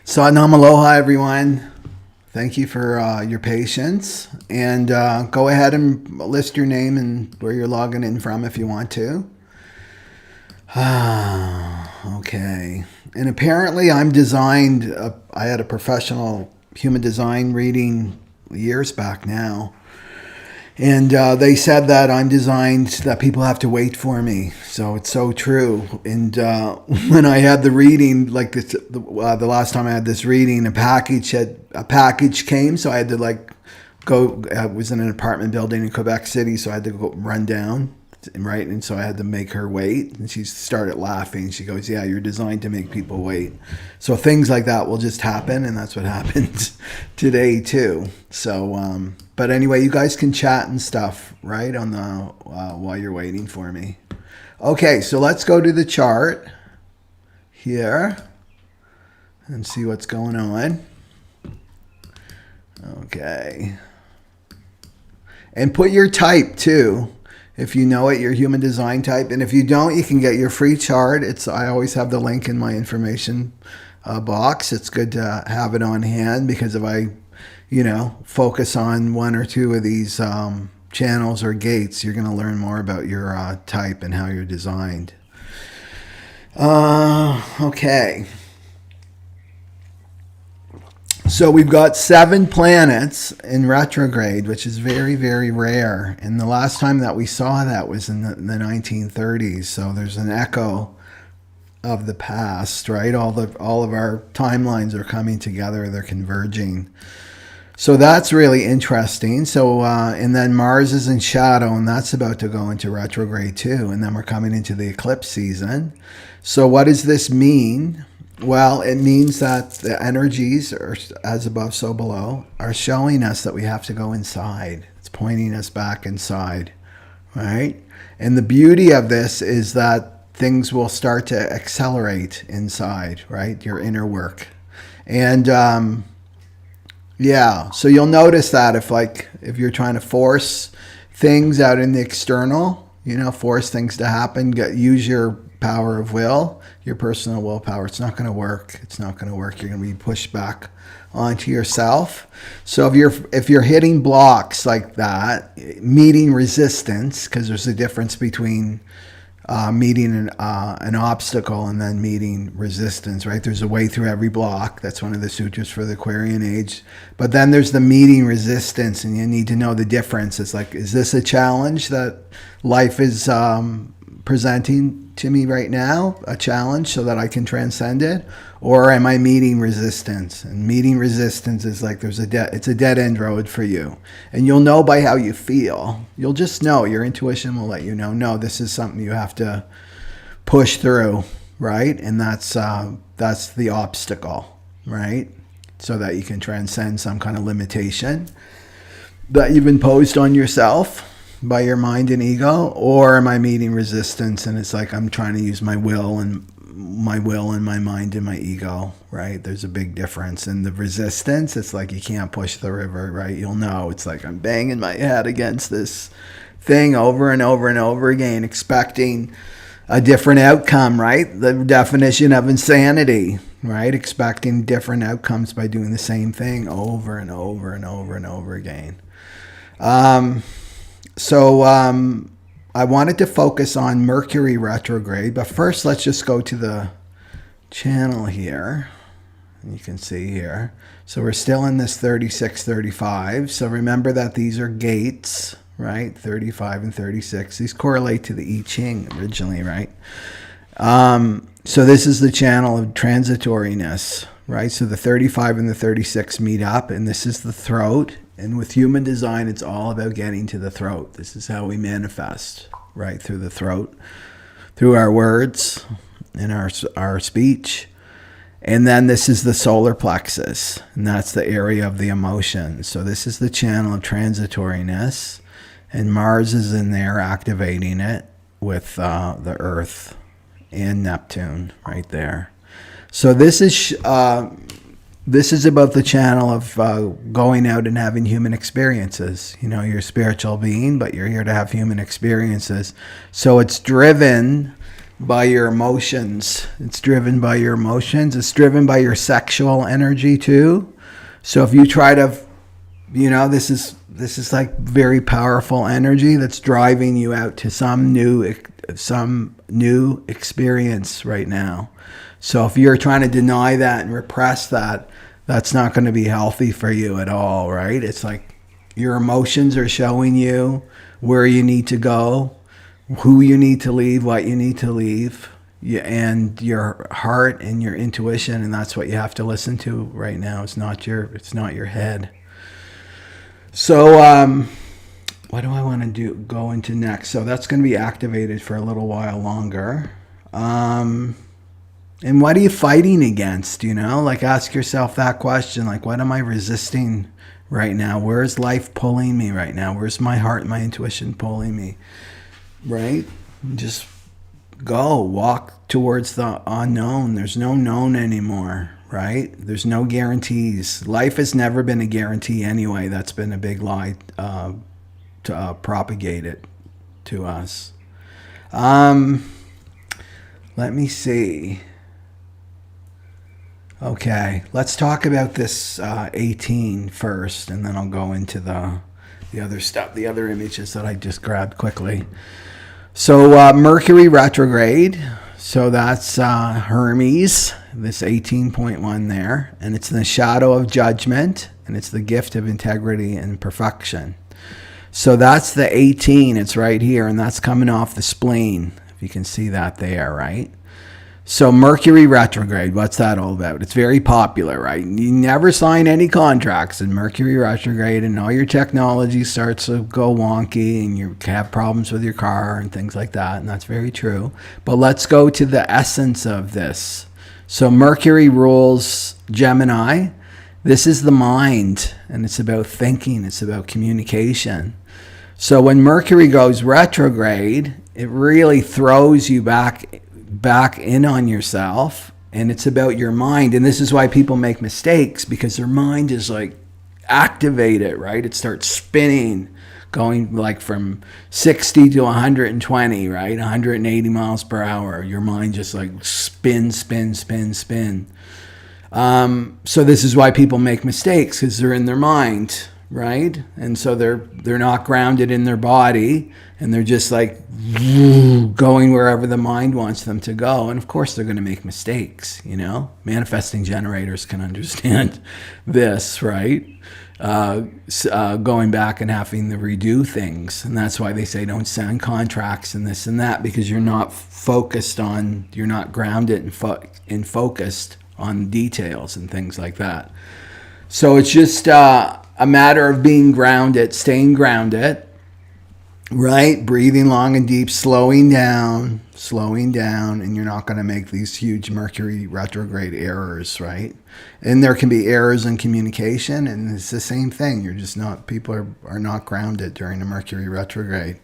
So, Nam Aloha, everyone. Thank you for your patience. And go ahead and list your name and where you're logging in from if you want to. Okay. And apparently I'm designed, I had a professional human design reading years back now. And they said that I'm designed that people have to wait for me. So it's so true. And when I had the reading, like the last time I had this reading, a package came. So I had to go. I was in an apartment building in Quebec City, so I had to go run down, right? And so I had to make her wait. And she started laughing. She goes, "Yeah, you're designed to make people wait." So things like that will just happen, and that's what happened today too. So. But anyway, you guys can chat and stuff, right, on the while you're waiting for me. Okay, so let's go to the chart here and see what's going on. Okay. And put your type, too. If you know it, your human design type. And if you don't, you can get your free chart. I always have the link in my information box. It's good to have it on hand because if I focus on one or two of these channels or gates, you're going to learn more about your type and how you're designed. Okay. So we've got 7 planets in retrograde, which is very, very rare. And the last time that we saw that was in the 1930s. So there's an echo of the past, right? All of our timelines are coming together. They're converging. So that's really interesting. So, and then Mars is in shadow, and that's about to go into retrograde too. And then we're coming into the eclipse season. So what does this mean? Well, it means that the energies, are as above, so below, are showing us that we have to go inside. It's pointing us back inside, right? And the beauty of this is that things will start to accelerate inside, right? Your inner work. And, yeah, so you'll notice that if you're trying to force things out in the external, force things to happen, use your power of will, your personal willpower, it's not going to work. It's not going to work. You're going to be pushed back onto yourself. So if you're hitting blocks like that, meeting resistance, because there's a difference between meeting an obstacle and then meeting resistance, right? There's a way through every block. That's one of the sutras for the Aquarian age. But then there's the meeting resistance, and you need to know the difference. It's like, is this a challenge that life is presenting to me right now, a challenge so that I can transcend it? Or am I meeting resistance? And meeting resistance is like it's a dead end road for you. And you'll know by how you feel. You'll just know. Your intuition will let you know, no, this is something you have to push through, right? And that's the obstacle, right? So that you can transcend some kind of limitation that you've imposed on yourself by your mind and ego. Or am I meeting resistance and it's like I'm trying to use my will and my mind and my ego, right? There's a big difference. And the resistance, it's like you can't push the river, right? You'll know. It's like I'm banging my head against this thing over and over and over again, expecting a different outcome, right? The definition of insanity, right? Expecting different outcomes by doing the same thing over and over and over and over again. So I wanted to focus on Mercury retrograde, but first let's just go to the channel here. You can see here. So we're still in this 36, 35. So remember that these are gates, right? 35 and 36. These correlate to the I Ching originally, right? So this is the channel of transitoriness, right? So the 35 and the 36 meet up, and this is the throat. And with human design, it's all about getting to the throat. This is how we manifest, right? Through the throat, through our words and our speech. And then this is the solar plexus, and that's the area of the emotions. So this is the channel of transitoriness, and Mars is in there activating it with the Earth and Neptune right there. So this is about the channel of going out and having human experiences. You know, you're a spiritual being, but you're here to have human experiences. So it's driven by your emotions. It's driven by your emotions. It's driven by your sexual energy too. So if you try to, this is like very powerful energy that's driving you out to some new experience right now. So if you're trying to deny that and repress that, that's not going to be healthy for you at all, right? It's like your emotions are showing you where you need to go, who you need to leave, what you need to leave, and your heart and your intuition, and that's what you have to listen to right now. It's not your head. So what do I want to go into next? So that's going to be activated for a little while longer. And what are you fighting against? Like, ask yourself that question. Like, what am I resisting right now? Where's life pulling me right now? Where's my heart and my intuition pulling me? Right? Just walk towards the unknown. There's no known anymore, right? There's no guarantees. Life has never been a guarantee anyway. That's been a big lie to propagate it to us. Let me see. Okay, let's talk about this 18 first, and then I'll go into the other stuff, the other images that I just grabbed quickly. So Mercury Retrograde, so that's Hermes, this 18.1 there, and it's in the shadow of judgment, and it's the gift of integrity and perfection. So that's the 18, it's right here, and that's coming off the spleen, if you can see that there, right? So Mercury Retrograde, what's that all about? It's very popular, right? You never sign any contracts in Mercury Retrograde, and all your technology starts to go wonky, and you have problems with your car and things like that, and that's very true. But let's go to the essence of this. So Mercury rules Gemini. This is the mind, and it's about thinking. It's about communication. So when Mercury goes retrograde, it really throws you back in on yourself, and it's about your mind. And this is why people make mistakes, because their mind is like activated, right? It starts spinning, going like from 60 to 120, right? 180 miles per hour. Your mind just like spin. So this is why people make mistakes, because they're in their mind, right? And so they're not grounded in their body, and they're just like going wherever the mind wants them to go. And of course they're going to make mistakes, Manifesting generators can understand this, right? Going back and having to redo things. And that's why they say don't sign contracts and this and that, because you're not grounded and focused on details and things like that. So it's just a matter of being grounded, staying grounded, right? Breathing long and deep, slowing down, and you're not going to make these huge Mercury retrograde errors, right? And there can be errors in communication, and it's the same thing. People are not grounded during the Mercury retrograde.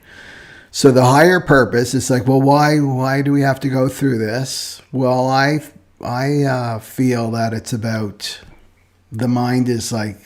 So the higher purpose is like, well, why do we have to go through this? Well, I feel that it's about, the mind is like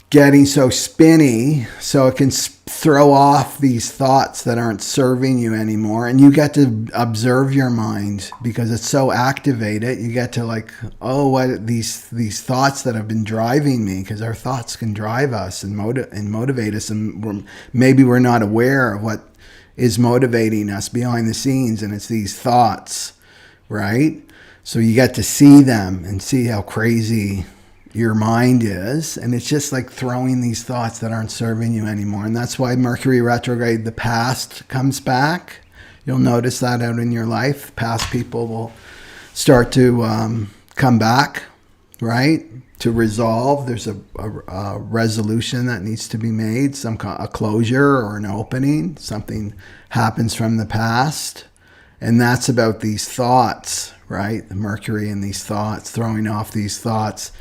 getting so spinny, so it can throw off these thoughts that aren't serving you anymore. And you get to observe your mind because it's so activated. You get to like, what these thoughts that have been driving me, because our thoughts can drive us and motivate us, and maybe we're not aware of what is motivating us behind the scenes, and it's these thoughts, right? So you get to see them and see how crazy your mind is, and it's just like throwing these thoughts that aren't serving you anymore. And that's why Mercury retrograde, the past comes back. You'll notice that out in your life. Past people will start to come back, right? To resolve. There's a resolution that needs to be made, a closure or an opening. Something happens from the past, and that's about these thoughts, right? The Mercury and these thoughts, throwing off these thoughts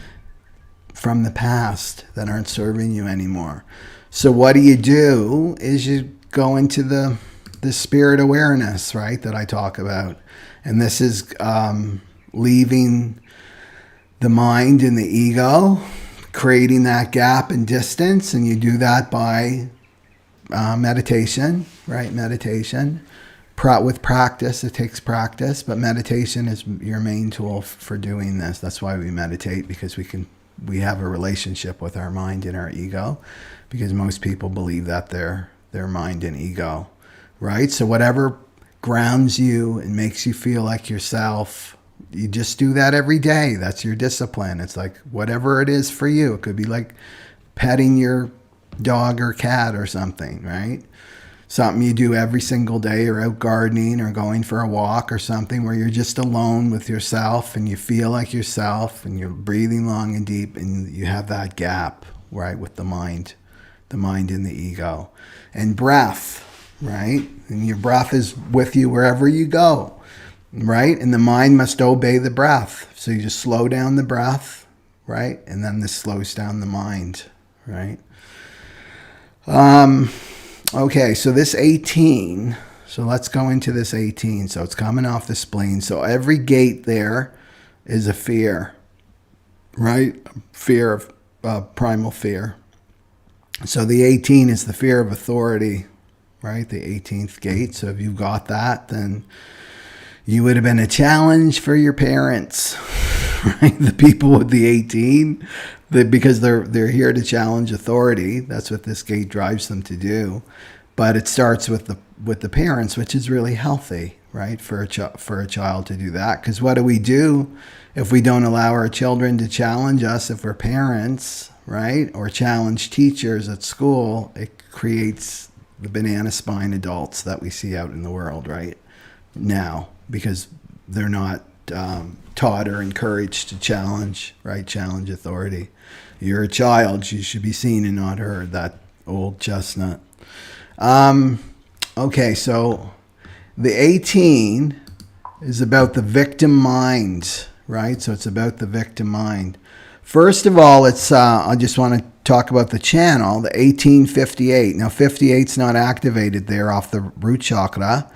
from the past that aren't serving you anymore. So what do? Is you go into the spirit awareness, right, that I talk about. And this is leaving the mind and the ego, creating that gap and distance. And you do that by meditation, right? Meditation, with practice. It takes practice, but meditation is your main tool for doing this. That's why we meditate, because we have a relationship with our mind and our ego, because most people believe that they're mind and ego, right? So whatever grounds you and makes you feel like yourself, you just do that every day. That's your discipline. It's like whatever it is for you. It could be like petting your dog or cat or something, right? Something you do every single day, or out gardening or going for a walk or something where you're just alone with yourself and you feel like yourself and you're breathing long and deep, and you have that gap, right, with the mind and the ego. And breath, right? And your breath is with you wherever you go, right? And the mind must obey the breath. So you just slow down the breath, right? And then this slows down the mind, right? Okay, so this 18, so let's go into this 18. So it's coming off the spleen. So every gate there is a fear, right? Fear of primal fear. So the 18 is the fear of authority, right? The 18th gate. So if you've got that, then you would have been a challenge for your parents, right? The people with the 18, because they're here to challenge authority. That's what this gate drives them to do. But it starts with the parents, which is really healthy, right? For a child to do that. Because what do we do if we don't allow our children to challenge us? If we're parents, right, or challenge teachers at school, it creates the banana spine adults that we see out in the world right now, because they're not taught or encouraged to challenge authority. You're a child, you should be seen and not heard, that old chestnut. Okay, so the 18 is about the victim mind, right? So it's about the victim mind. First of all, it's I just want to talk about the channel, the 1858. Now, 58's not activated there off the root chakra,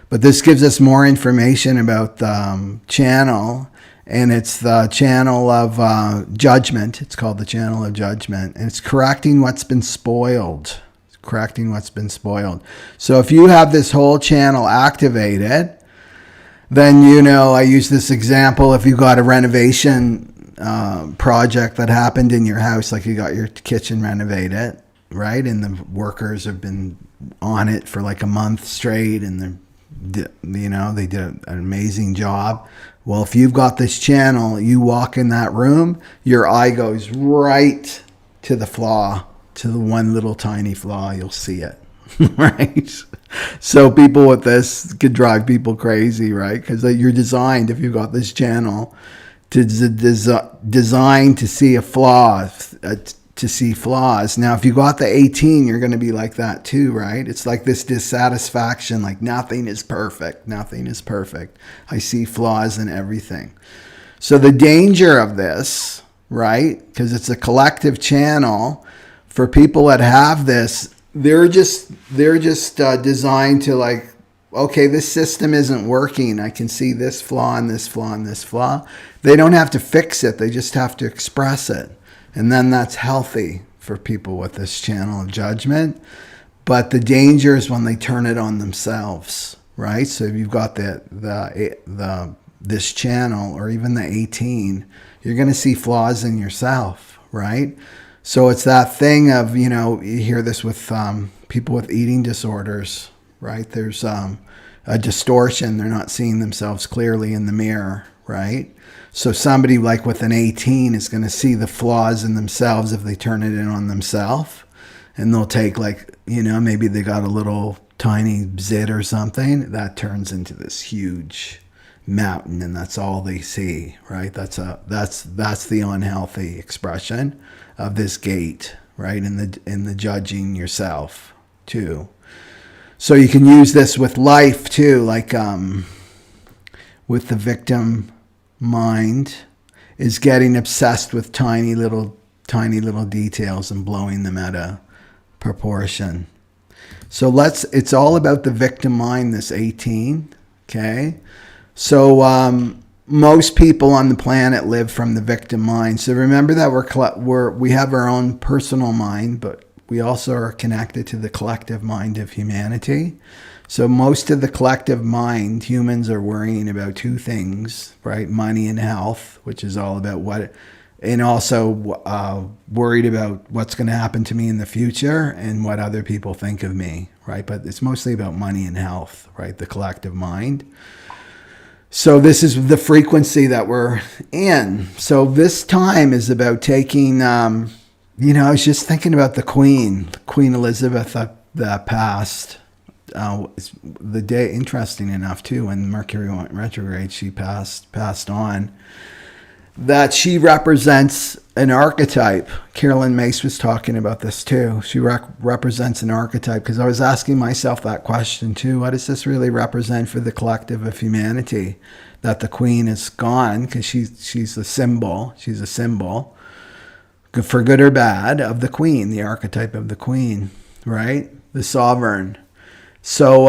but this gives us more information about the channel, and it's the channel of judgment. It's called the channel of judgment, and it's correcting what's been spoiled. It's correcting what's been spoiled. So if you have this whole channel activated, then, you know, I use this example. If you got a renovation project that happened in your house, like you got your kitchen renovated, right? And the workers have been on it for like a month straight, and they did an amazing job. Well, if you've got this channel, you walk in that room, your eye goes right to the flaw, to the one little tiny flaw. You'll see it, right? So people with this could drive people crazy, right? Because you're designed, if you've got this channel, to designed to see a flaw, to see flaws. Now, if you got the 18, you're going to be like that too, right? It's like this dissatisfaction, like nothing is perfect. Nothing is perfect. I see flaws in everything. So the danger of this, right? Because it's a collective channel, for people that have this, they're just designed to, like, okay, this system isn't working. I can see this flaw and this flaw and this flaw. They don't have to fix it. They just have to express it. And then that's healthy for people with this channel of judgment. But the danger is when they turn it on themselves, right? So if you've got this channel, or even the 18, you're going to see flaws in yourself, right? So it's that thing of, you know, you hear this with people with eating disorders, right? There's a distortion. They're not seeing themselves clearly in the mirror, right? So somebody like with an 18 is going to see the flaws in themselves if they turn it in on themselves. And they'll take, like, you know, maybe they got a little tiny zit or something. That turns into this huge mountain, and that's all they see, right? That's the unhealthy expression of this gate, right? In the judging yourself too. So you can use this with life too, like with the victim mind is getting obsessed with tiny little details and blowing them out of proportion. So it's all about the victim mind, this 18, okay? So most people on the planet live from the victim mind. So remember that we have our own personal mind, but we also are connected to the collective mind of humanity. So most of the collective mind, humans are worrying about two things, right? Money and health, which is all about what, and also worried about what's going to happen to me in the future and what other people think of me, right? But it's mostly about money and health, right? The collective mind. So this is the frequency that we're in. So this time is about taking, I was just thinking about the Queen Elizabeth that passed. The day, interesting enough too, when Mercury went retrograde, she passed on. That she represents an archetype. Carolyn Mace was talking about this too. She represents an archetype, because I was asking myself that question too. What does this really represent for the collective of humanity? That the Queen is gone, because she's a symbol. She's a symbol, for good or bad, of the Queen, the archetype of the Queen, right? The sovereign. So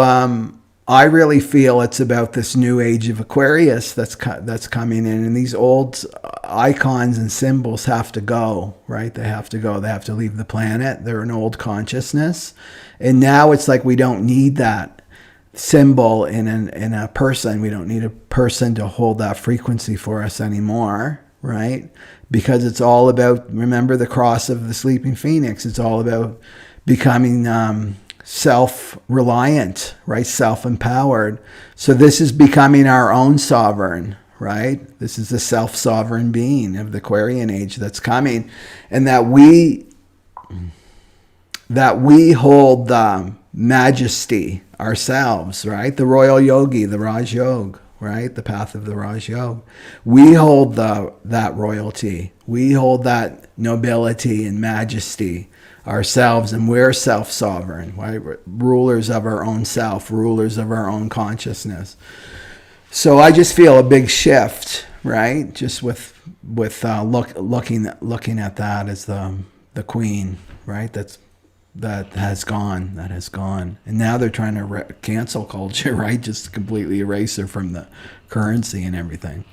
I really feel it's about this new age of Aquarius that's coming in, and these old icons and symbols have to go, right? They have to go. They have to leave the planet. They're an old consciousness, and now it's like we don't need that symbol in a person. We don't need a person to hold that frequency for us anymore, right? Because it's all about, remember the cross of the sleeping phoenix. It's all about becoming self-reliant, right? Self-empowered. So this is becoming our own sovereign, right? This is the self-sovereign being of the Aquarian age that's coming, and that we hold the majesty ourselves, right? The royal yogi, the Raj Yoga, right? The path of the Raj Yoga. We hold that royalty. We hold that nobility and majesty ourselves, and we're self-sovereign, right? We're rulers of our own self, rulers of our own consciousness. So I just feel a big shift, right? Just with looking at that as the Queen, right? That has gone, and now they're trying to cancel culture, right? Just completely erase her from the currency and everything.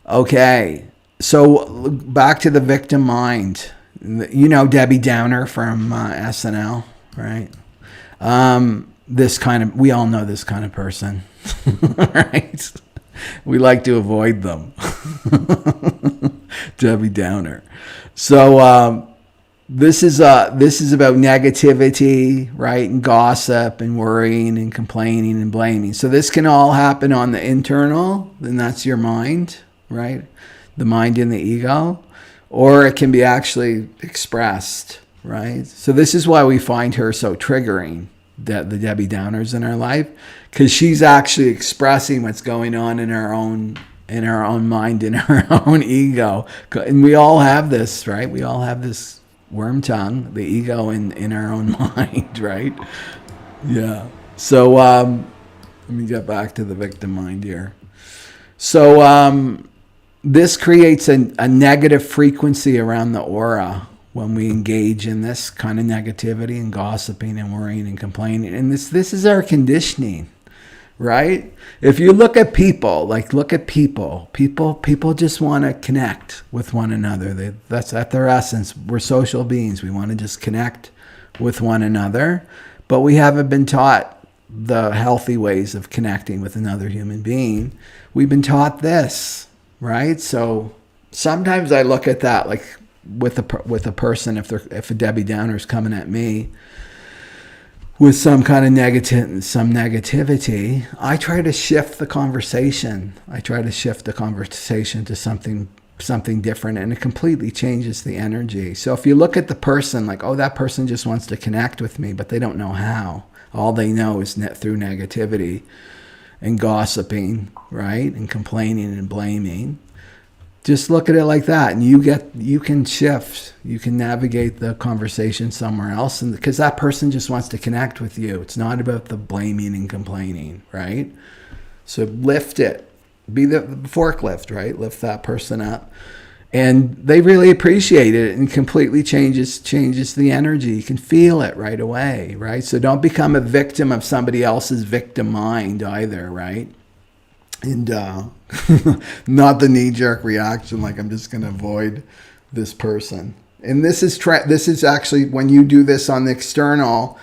Okay, so back to the victim mind. Debbie Downer from SNL, right? We all know this kind of person, right? We like to avoid them. Debbie Downer. So this is about negativity, right? And gossip and worrying and complaining and blaming. So this can all happen on the internal, and that's your mind, right? The mind and the ego. Or it can be actually expressed, right? So this is why we find her so triggering, the Debbie Downers in our life, because she's actually expressing what's going on in our own mind, in our own ego. And we all have this, right? We all have this worm tongue, the ego in our own mind, right? Yeah. So let me get back to the victim mind here. So this creates a negative frequency around the aura when we engage in this kind of negativity and gossiping and worrying and complaining. And this is our conditioning, right? If you look at people, people just want to connect with one another. That's at their essence. We're social beings. We want to just connect with one another, but we haven't been taught the healthy ways of connecting with another human being. We've been taught this. Right, so sometimes I look at that like with a person, if a Debbie Downer is coming at me with some kind of negativity, I try to shift the conversation. To something different, and it completely changes the energy. So if you look at the person like, oh, that person just wants to connect with me, but they don't know how. All they know is through negativity and gossiping, right? And complaining and blaming. Just look at it like that, and you can shift. You can navigate the conversation somewhere else, and because that person just wants to connect with you. It's not about the blaming and complaining, right? So lift it. Be the forklift, right? Lift that person up. And they really appreciate it, and completely changes the energy. You can feel it right away, right? So don't become a victim of somebody else's victim mind either, right? And not the knee-jerk reaction, like I'm just going to avoid this person. And this is actually, when you do this on the external,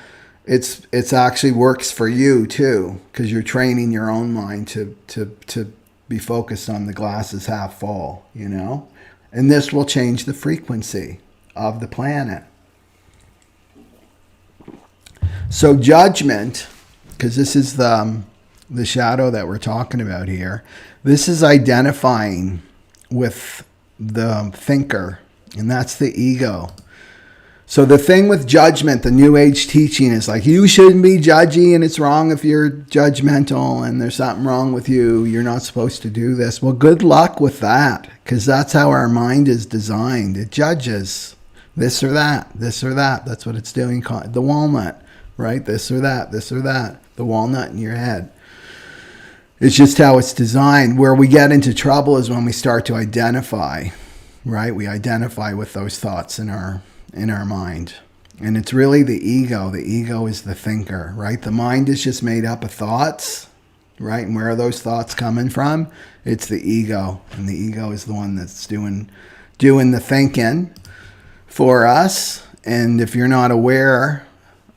it's actually works for you too, because you're training your own mind to be focused on the glass is half full, you know? And this will change the frequency of the planet. So judgment, because this is the shadow that we're talking about here, this is identifying with the thinker, and that's the ego. So the thing with judgment, the New Age teaching is like, you shouldn't be judgy, and it's wrong if you're judgmental, and there's something wrong with you. You're not supposed to do this. Well, good luck with that, because that's how our mind is designed. It judges this or that, this or that. That's what it's doing. The walnut, right? This or that, this or that. The walnut in your head. It's just how it's designed. Where we get into trouble is when we start to identify, right? We identify with those thoughts in our mind. And it's really the ego. The ego is the thinker, right? The mind is just made up of thoughts, right? And where are those thoughts coming from? It's the ego. And the ego is the one that's doing the thinking for us. And if you're not aware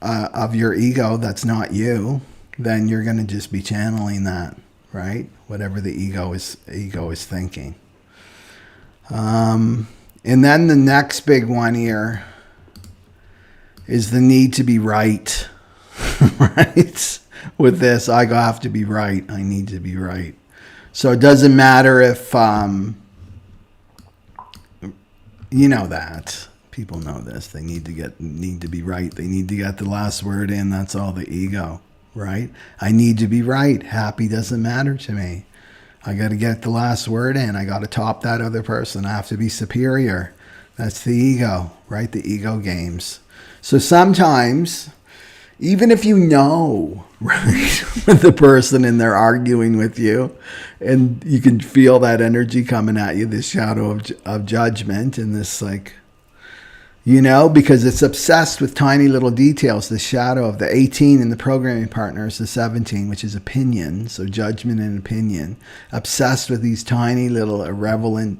of your ego, that's not you, then you're going to just be channeling that, right? Whatever the ego is thinking. And then the next big one here is the need to be right, right? With this, I have to be right. I need to be right. So it doesn't matter if, you know that. People know this. They need to be right. They need to get the last word in. That's all the ego, right? I need to be right. Happy doesn't matter to me. I got to get the last word in. I got to top that other person. I have to be superior. That's the ego, right? The ego games. So sometimes, even if you know, right, with the person and they're arguing with you, and you can feel that energy coming at you, this shadow of judgment, and this like, you know, because it's obsessed with tiny little details. The shadow of the 18 in the programming partner is the 17, which is opinion. So judgment and opinion. Obsessed with these tiny little irrelevant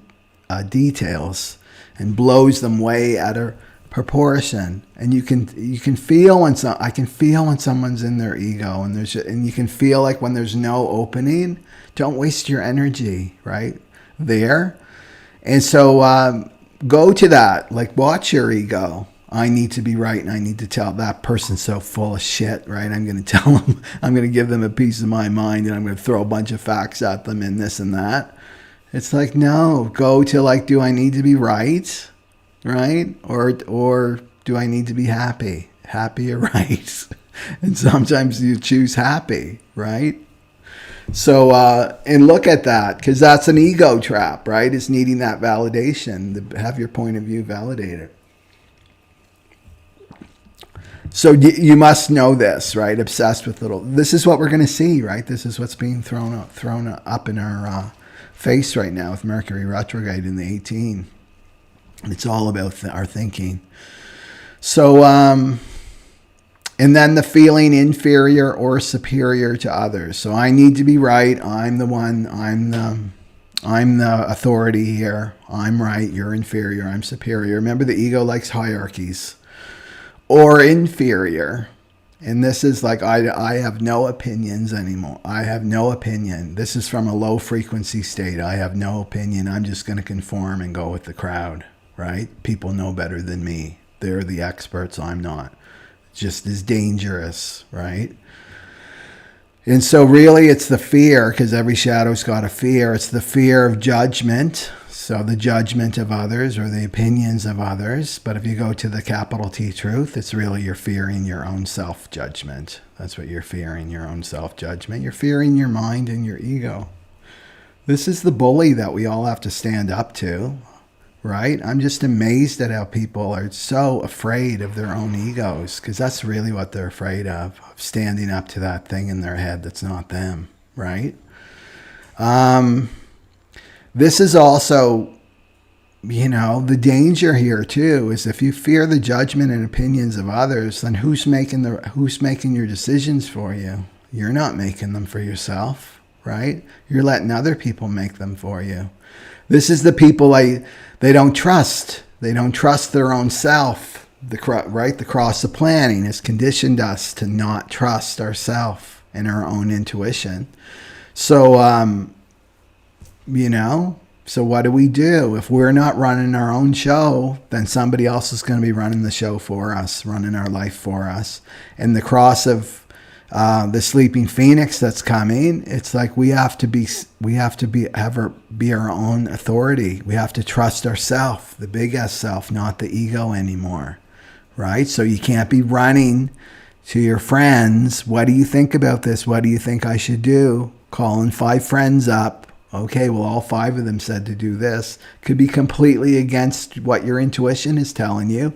details and blows them way out of proportion. And you can feel I can feel when someone's in their ego, and you can feel like when there's no opening, don't waste your energy right there. And so, go to that, like watch your ego. I need to be right, and I need to tell that person's so full of shit, right? I'm going to tell them, I'm going to give them a piece of my mind, and I'm going to throw a bunch of facts at them and this and that. It's like, no, go to like, do I need to be right? Right? Or do I need to be happy? Happy or right? And sometimes you choose happy, right? So, and look at that, because that's an ego trap, right? It's needing that validation, to have your point of view validated. So you must know this, right? Obsessed with this is what we're going to see, right? This is what's being thrown up in our face right now with Mercury Retrograde in the 18. It's all about our thinking. So, and then the feeling inferior or superior to others. So I need to be right. I'm the one. I'm the authority here. I'm right. You're inferior. I'm superior. Remember, the ego likes hierarchies. Or inferior. And this is like, I have no opinions anymore. I have no opinion. This is from a low frequency state. I have no opinion. I'm just going to conform and go with the crowd, right? People know better than me. They're the experts. I'm not. Just as dangerous, right? And so really it's the fear, because every shadow's got a fear. It's the fear of judgment. So the judgment of others or the opinions of others. But if you go to the capital T truth, it's really you're fearing your own self-judgment. That's what you're fearing, your own self-judgment. You're fearing your mind and your ego. This is the bully that we all have to stand up to. Right? I'm just amazed at how people are so afraid of their own egos, because that's really what they're afraid of standing up to that thing in their head that's not them, right? This is also, you know, the danger here too, is if you fear the judgment and opinions of others, then who's making your decisions for you? You're not making them for yourself, right? You're letting other people make them for you. This is the people they don't trust. They don't trust their own self. The cross of planning has conditioned us to not trust ourselves and our own intuition. So, so what do? If we're not running our own show, then somebody else is going to be running the show for us, running our life for us. And the cross of the sleeping phoenix that's coming, it's like we have to be our own authority. We have to trust ourself, the big S self, not the ego anymore, right? So you can't be running to your friends. What do you think about this? What do you think I should do? Calling 5 friends up. Okay, well, all 5 of them said to do this. Could be completely against what your intuition is telling you.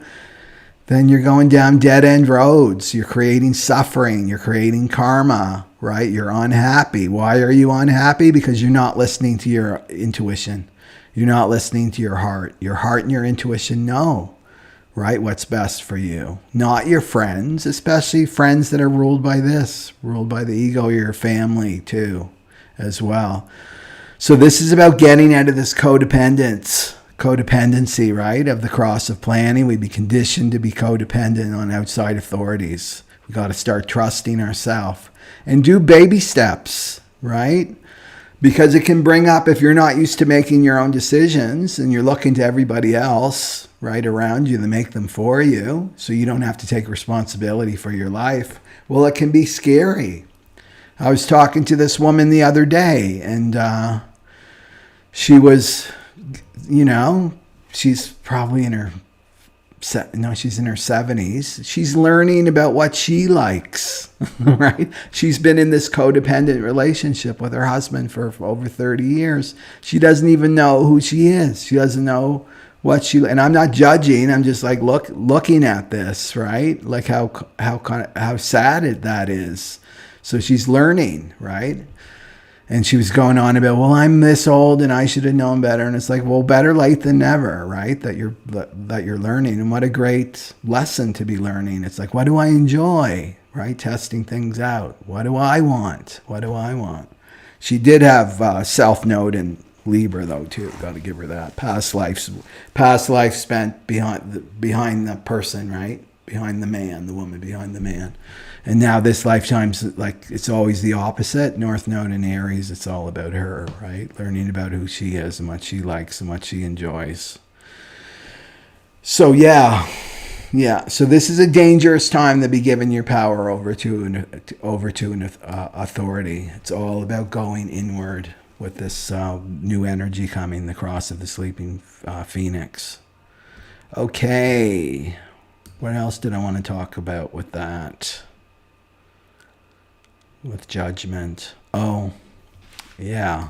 Then you're going down dead-end roads. You're creating suffering. You're creating karma, right? You're unhappy. Why are you unhappy? Because you're not listening to your intuition. You're not listening to your heart. Your heart and your intuition know, right, what's best for you. Not your friends, especially friends that are ruled by the ego, or your family too, as well. So this is about getting out of this codependency, right, of the cross of planning. We'd be conditioned to be codependent on outside authorities. We got to start trusting ourselves and do baby steps, right? Because it can bring up, if you're not used to making your own decisions and you're looking to everybody else, right, around you to make them for you, so you don't have to take responsibility for your life, well, it can be scary. I was talking to this woman the other day, and she was, she's probably in her 70s. She's learning about what she likes, right? She's been in this codependent relationship with her husband for over 30 years. She doesn't even know who she is. She doesn't know and I'm not judging. I'm just like looking at this, right? Like how sad that is. So she's learning, right? And she was going on about, well, I'm this old and I should have known better. And it's like, well, better late than never, right? That you're learning. And what a great lesson to be learning. It's like, what do I enjoy, right? Testing things out. What do I want? What do I want? She did have self-node in Libra, though, too. Got to give her that. Past life spent behind the person, right? Behind the man, the woman behind the man. And now this lifetime's like, it's always the opposite. North Node in Aries, it's all about her, right? Learning about who she is and what she likes and what she enjoys. So yeah. So this is a dangerous time to be giving your power over to an authority. It's all about going inward with this new energy coming, the cross of the sleeping phoenix. Okay. What else did I want to talk about with that? With judgment. Oh, yeah.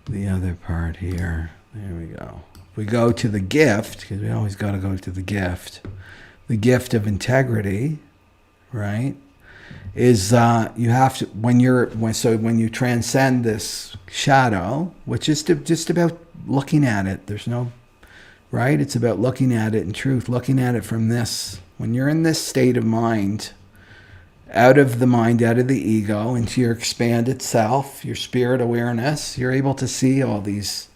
The other part here. There we go. We go to the gift, because we always got to go to the gift. The gift of integrity, right? Is you have to, when you transcend this shadow, which is just about looking at it. There's no, right? It's about looking at it in truth, looking at it from this. When you're in this state of mind, out of the mind, out of the ego, into your expanded self, your spirit awareness, you're able to see all these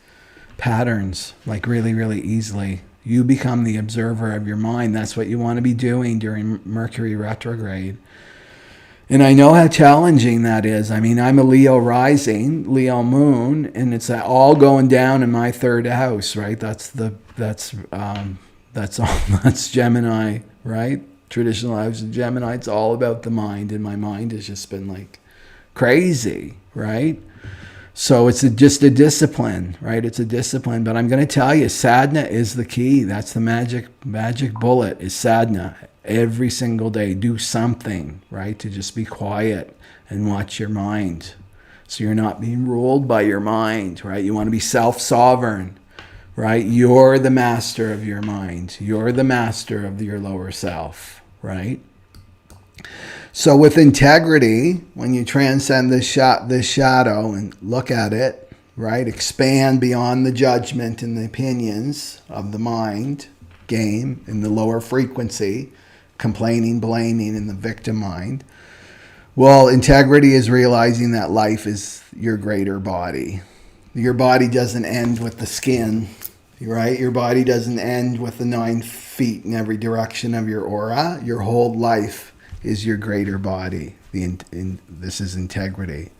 patterns like really, really easily. You become the observer of your mind. That's what you want to be doing during Mercury Retrograde. And I know how challenging that is. I mean, I'm a Leo rising, Leo moon, and it's all going down in my 3rd house, right? That's Gemini, right? Traditional house of Gemini. It's all about the mind, and my mind has just been like crazy, right? So it's just a discipline, right? It's a discipline. But I'm going to tell you, sadhana is the key. That's the magic bullet, is sadhana. Every single day, do something, right? To just be quiet and watch your mind. So you're not being ruled by your mind, right? You want to be self-sovereign, right? You're the master of your mind. You're the master of your lower self, right? So with integrity, when you transcend this shadow and look at it, right? Expand beyond the judgment and the opinions of the mind game in the lower frequency, complaining, blaming, and the victim mind. Well, integrity is realizing that life is your greater body. Your body doesn't end with the skin. right? Your body doesn't end with the 9 feet in every direction of your aura. Your whole life is your greater body. This is integrity.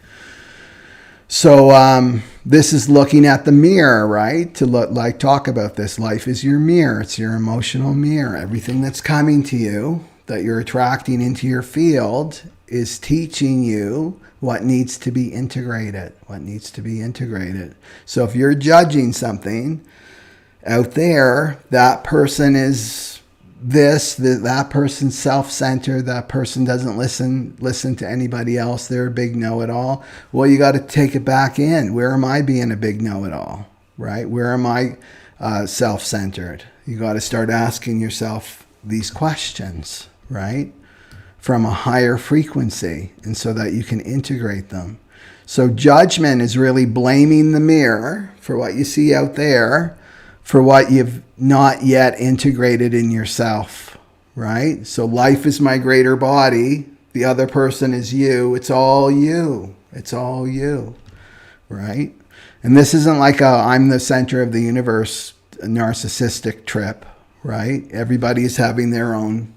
So this is looking at the mirror, right? To talk about this. Life is your mirror. It's your emotional mirror. Everything that's coming to you, that you're attracting into your field, is teaching you what needs to be integrated. What needs to be integrated. So if you're judging something out there, that person is that person's self-centered, that person doesn't listen to anybody else, they're a big know-it-all. Well, you got to take it back in. Where am I being a big know-it-all, right? Where am I self-centered? You got to start asking yourself these questions, right? From a higher frequency, and so that you can integrate them. So judgment is really blaming the mirror for what you see out there, for what you've not yet integrated in yourself, right? So life is my greater body. The other person is you. It's all you. It's all you, right? And this isn't like I'm the center of the universe, a narcissistic trip, right? Everybody is having their own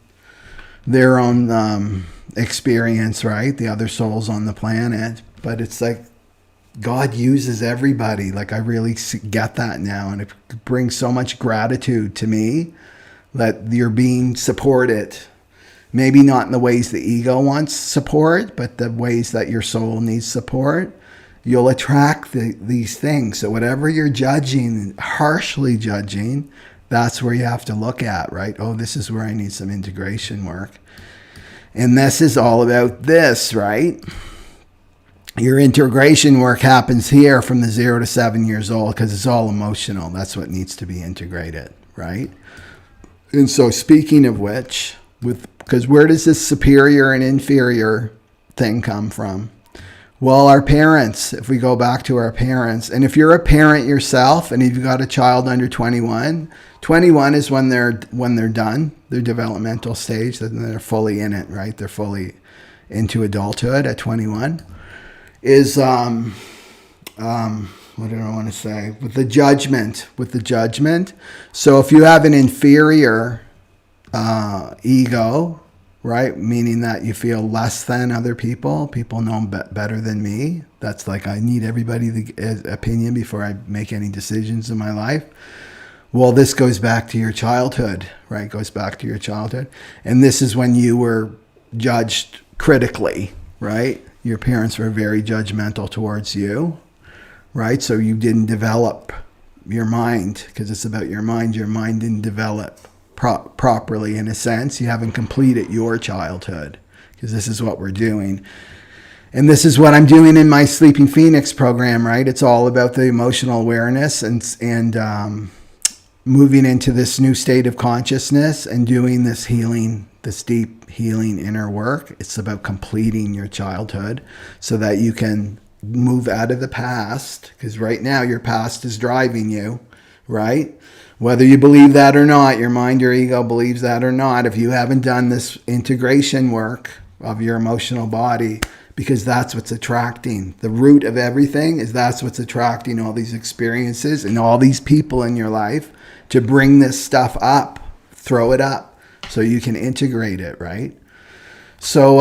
experience, right? The other souls on the planet. But it's like God uses everybody. Like, I really get that now. And it brings so much gratitude to me that you're being supported. Maybe not in the ways the ego wants support, but the ways that your soul needs support. You'll attract these things. So whatever you're judging, harshly judging, that's where you have to look at, right? Oh, this is where I need some integration work. And this is all about this, right? Your integration work happens here from the 0 to 7 years old, because it's all emotional. That's what needs to be integrated, right? And so speaking of which, because where does this superior and inferior thing come from? Well, our parents, if we go back to our parents, and if you're a parent yourself and you've got a child under 21, 21 is when they're done, their developmental stage, then they're fully in it, right? They're fully into adulthood at 21. Is what do I want to say? With the judgment. So if you have an inferior ego, right, meaning that you feel less than other people know better than me. That's like, I need everybody's opinion before I make any decisions in my life. Well, this goes back to your childhood, right? Goes back to your childhood. And this is when you were judged critically, right? Your parents were very judgmental towards you, right? So you didn't develop your mind, because it's about your mind. Your mind didn't develop properly, in a sense. You haven't completed your childhood, because this is what we're doing. And this is what I'm doing in my Sleeping Phoenix program, right? It's all about the emotional awareness and moving into this new state of consciousness and doing this healing, this deep healing inner work. It's about completing your childhood so that you can move out of the past, because right now your past is driving you, right? Whether you believe that or not, your mind, your ego believes that or not, if you haven't done this integration work of your emotional body, because that's what's attracting. The root of everything is that's what's attracting all these experiences and all these people in your life to bring this stuff up, throw it up so you can integrate it, right? So,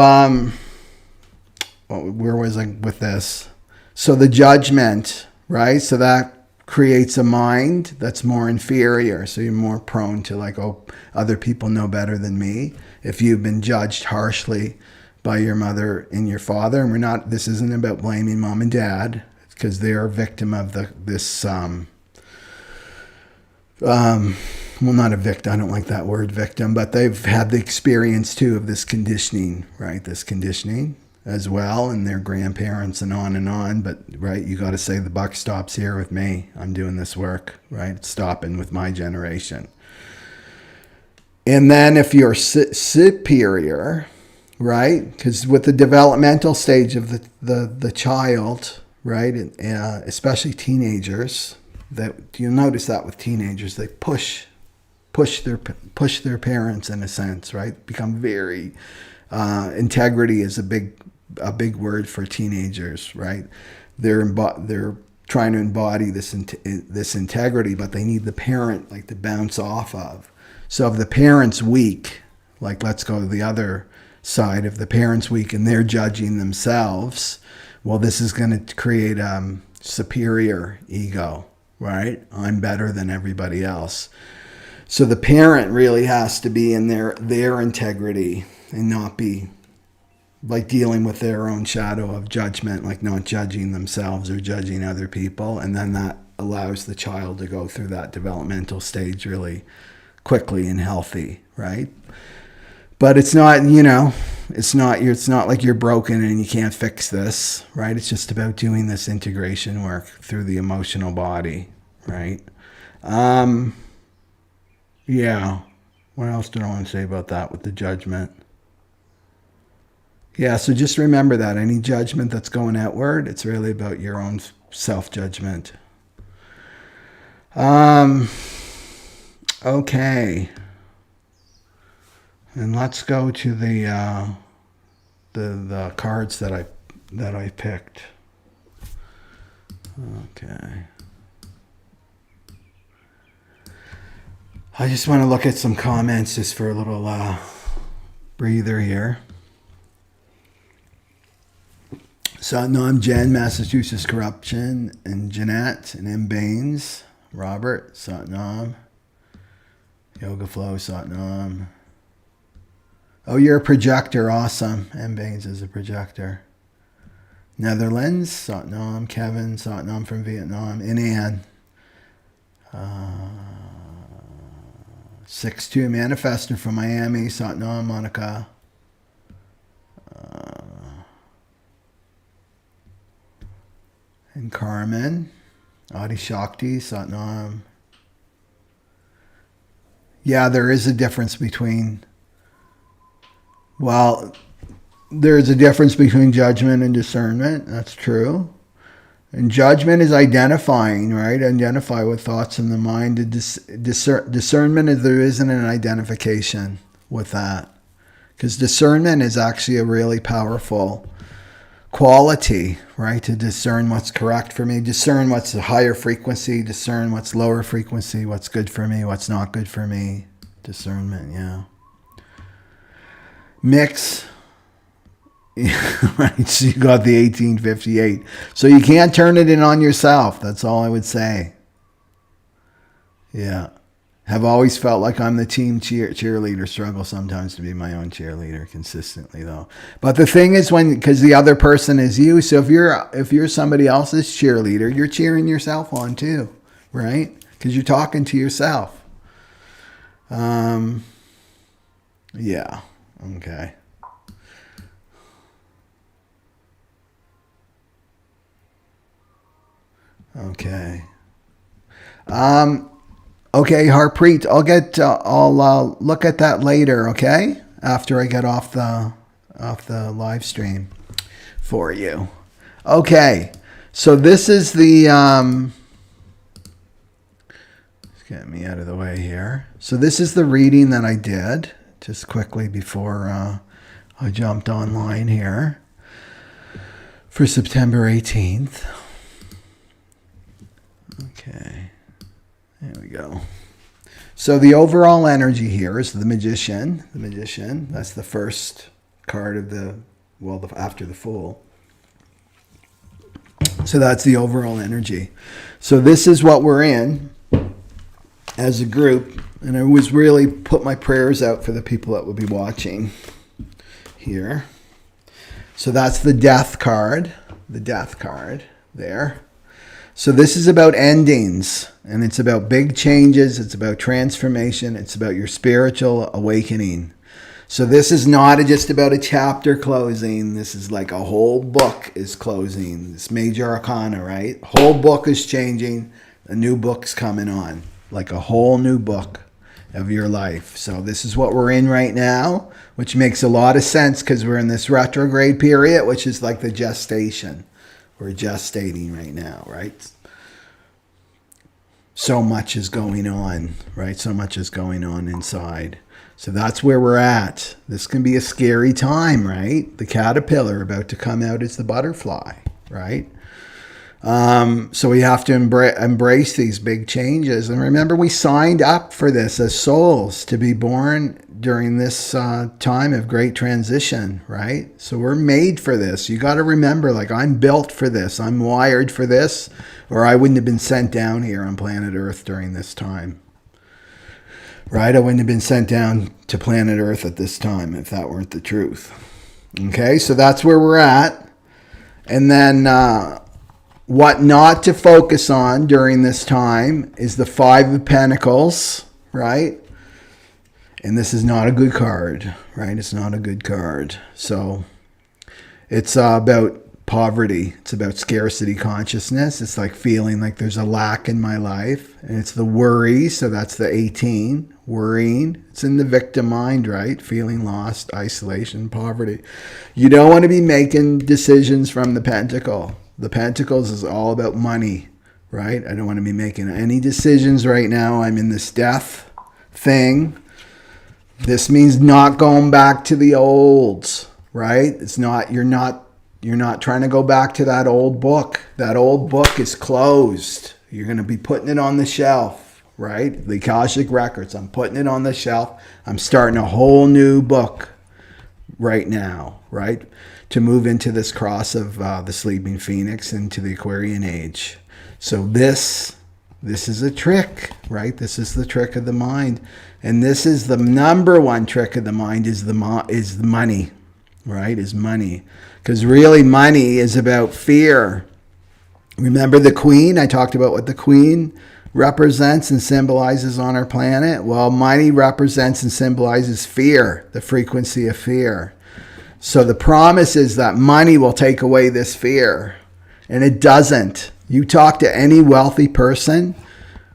where was I with this? So the judgment, right? So that creates a mind that's more inferior. So you're more prone to like, oh, other people know better than me. If you've been judged harshly by your mother and your father, and this isn't about blaming mom and dad, because they're a victim of this well, not a victim, I don't like that word victim, but they've had the experience too of this conditioning, right? This conditioning as well, and their grandparents and on, but right, you got to say the buck stops here with me. I'm doing this work, right? It's stopping with my generation. And then if you're superior, right? Because with the developmental stage of the child, right, especially teenagers, that you'll notice that with teenagers, they push their parents in a sense, right? Become very integrity is a big word for teenagers, right? They're trying to embody this integrity, but they need the parent like to bounce off of. So if the parent's weak, like let's go to the other side, if the parent's weak and they're judging themselves, well, this is going to create superior ego, right? I'm better than everybody else. So the parent really has to be in their integrity and not be like dealing with their own shadow of judgment, like not judging themselves or judging other people. And then that allows the child to go through that developmental stage really quickly and healthy, right? But it's not, it's not like you're broken and you can't fix this, right? It's just about doing this integration work through the emotional body, right? Yeah. What else do I want to say about that with the judgment? Yeah, so just remember that any judgment that's going outward, it's really about your own self-judgment. Okay. And let's go to the cards that I picked. Okay. I just want to look at some comments just for a little breather here. Satnam, Jen, Massachusetts Corruption, and Jeanette, and M. Baines, Robert, Satnam, Yoga Flow, Satnam. Oh, you're a projector, awesome. M. Baines is a projector. Netherlands, Satnam, Kevin, Satnam from Vietnam, and Ann. 6-2, Manifestor from Miami, Satnam, Monica. And Carmen, Adi Shakti, Satnam. Yeah, there is a difference between, there's a difference between judgment and discernment. That's true. And judgment is identifying, right? Identify with thoughts in the mind. Discernment is there isn't an identification with that. Because discernment is actually a really powerful quality, right? To discern what's correct for me, discern what's a higher frequency, discern what's lower frequency, what's good for me, what's not good for me. Discernment, yeah. Mix. Right, so you got the 1858. So you can't turn it in on yourself. That's all I would say. Yeah. Have always felt like I'm the team cheerleader. Struggle sometimes to be my own cheerleader consistently, though. But the thing is, because the other person is you. So if you're somebody else's cheerleader, you're cheering yourself on too, right? Because you're talking to yourself. Yeah. Okay. Okay. Okay, Harpreet, I'll look at that later, okay? After I get off the live stream for you. Okay. So this is the let's get me out of the way here. So this is the reading that I did just quickly before I jumped online here for September 18th. Okay. There we go. So the overall energy here is the Magician. The Magician, that's the first card of after the Fool. So that's the overall energy. So this is what we're in as a group. And I was really put my prayers out for the people that will be watching here. So that's the Death card. The Death card there. So this is about endings, and it's about big changes. It's about transformation. It's about your spiritual awakening. So this is not just about a chapter closing. This is like a whole book is closing. This major arcana, right? Whole book is changing. A new book's coming on, like a whole new book of your life. So this is what we're in right now, which makes a lot of sense because we're in this retrograde period, which is like the gestation. We're gestating right now, right? So much is going on, right? So much is going on inside. So that's where we're at. This can be a scary time, right? The caterpillar about to come out as the butterfly, right? So we have to embrace these big changes. And remember, we signed up for this as souls to be born during this time of great transition, right? So we're made for this. You got to remember, like, I'm built for this. I'm wired for this, or I wouldn't have been sent down here on planet Earth during this time, right? I wouldn't have been sent down to planet Earth at this time if that weren't the truth. Okay, so that's where we're at. And then what not to focus on during this time is the Five of Pentacles, right? And this is not a good card, right? It's not a good card. So it's about poverty. It's about scarcity consciousness. It's like feeling like there's a lack in my life. And it's the worry. So that's the 18, worrying. It's in the victim mind, right? Feeling lost, isolation, poverty. You don't want to be making decisions from the pentacle. The pentacles is all about money, right? I don't want to be making any decisions right now. I'm in this death thing. This means not going back to the olds, right? It's not, you're not trying to go back to that old book. That old book is closed. You're going to be putting it on the shelf, right? The Akashic Records. I'm putting it on the shelf. I'm starting a whole new book right now, right? To move into this cross of the sleeping phoenix into the Aquarian age. So this is a trick, right? This is the trick of the mind. And this is the number one trick of the mind is the money, right? Is money. Because really money is about fear. Remember the queen? I talked about what the queen represents and symbolizes on our planet. Well, money represents and symbolizes fear, the frequency of fear. So the promise is that money will take away this fear. And it doesn't. You talk to any wealthy person,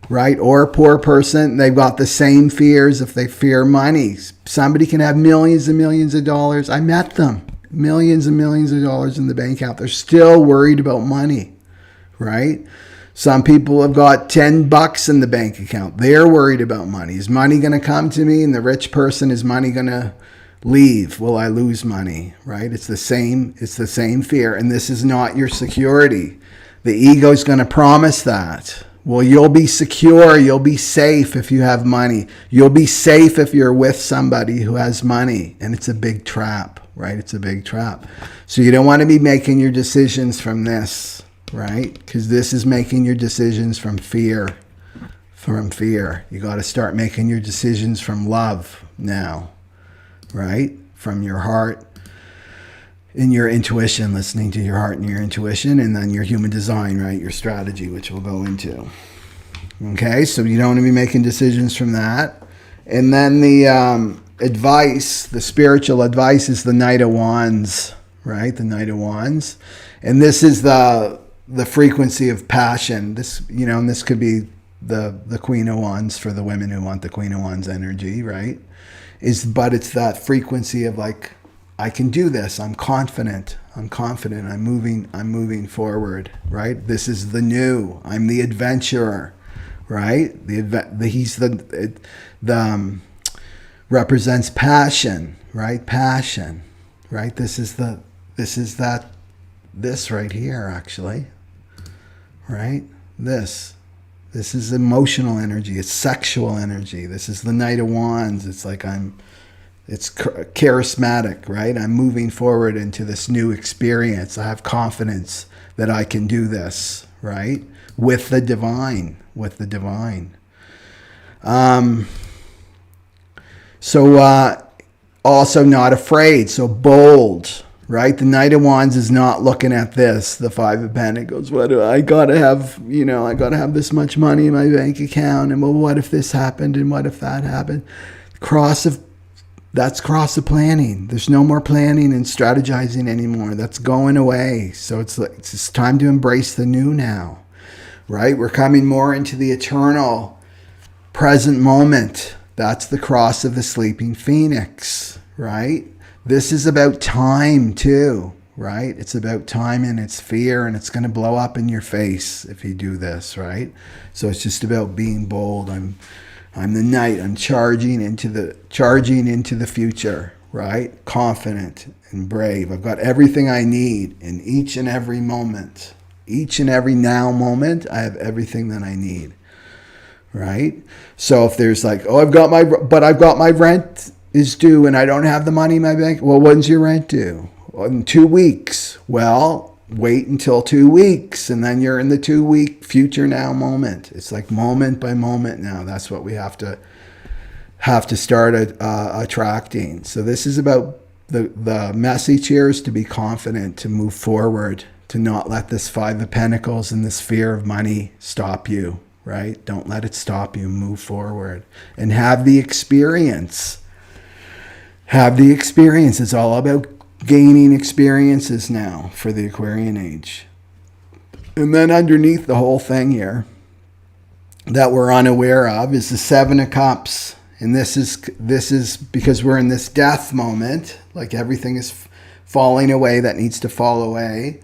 right, or a poor person, they've got the same fears if they fear money. Somebody can have millions and millions of dollars. I met them. Millions and millions of dollars in the bank account. They're still worried about money, right? Some people have got $10 in the bank account. They're worried about money. Is money going to come to me? And the rich person, is money going to leave? Will I lose money, right? It's the same fear. And this is not your security. The ego is going to promise that. Well, you'll be secure. You'll be safe if you have money. You'll be safe if you're with somebody who has money. And it's a big trap, right? It's a big trap. So you don't want to be making your decisions from this, right? Because this is making your decisions from fear. From fear. You got to start making your decisions from love now, right? From your heart. In your intuition, listening to your heart and your intuition, and then your human design, right? Your strategy, which we'll go into. Okay, so you don't want to be making decisions from that. And then the advice, the spiritual advice is the Knight of Wands, right? The Knight of Wands. And this is the frequency of passion. This, and this could be the Queen of Wands for the women who want the Queen of Wands energy, right? But it's that frequency of like, I can do this. I'm confident. I'm moving forward, right? This is the new. I'm the adventurer, right? Represents passion, right? Passion, right? This right here, actually, right? This is emotional energy. It's sexual energy. This is the Knight of Wands. It's like it's charismatic, right? I'm moving forward into this new experience. I have confidence that I can do this, right? With the divine. So also not afraid, so bold, right? The Knight of Wands is not looking at this, the Five of Pentacles. What do I gotta have? I gotta have this much money in my bank account, and well, what if this happened, and what if that happened? That's cross of planning. There's no more planning and strategizing anymore. That's going away. So it's time to embrace the new now, right? We're coming more into the eternal present moment. That's the cross of the sleeping phoenix, right? This is about time too, right? It's about time and it's fear, and it's going to blow up in your face if you do this, right? So it's just about being bold. I'm the knight. I'm charging into the future, right? Confident and brave. I've got everything I need in each and every moment. each and every now moment, I have everything that I need, right? So if there's like, oh, I've got my rent is due and I don't have the money in my bank. Well, when's your rent due? Well, in 2 weeks. Well, wait until 2 weeks, and then you're in the 2-week future now moment. It's like moment by moment now. That's what we have to start attracting. So this is about the message here is to be confident, to move forward, to not let this Five of Pentacles and this fear of money stop you, right? Don't let it stop you. Move forward and have the experience. Have the experience. It's all about gaining experiences now for the Aquarian age. And then underneath the whole thing here that we're unaware of is the Seven of Cups. And this is because we're in this death moment, like everything is falling away that needs to fall away.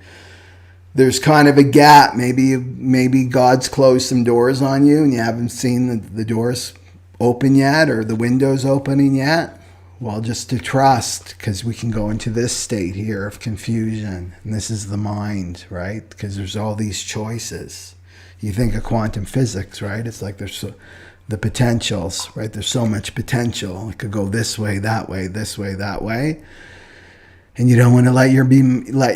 There's kind of a gap. Maybe God's closed some doors on you and you haven't seen the doors open yet, or the windows opening yet. Well, just to trust, because we can go into this state here of confusion. And this is the mind, right? Because there's all these choices. You think of quantum physics, right? It's like there's the potentials, right? There's so much potential. It could go this way, that way, this way, that way. And you don't want to let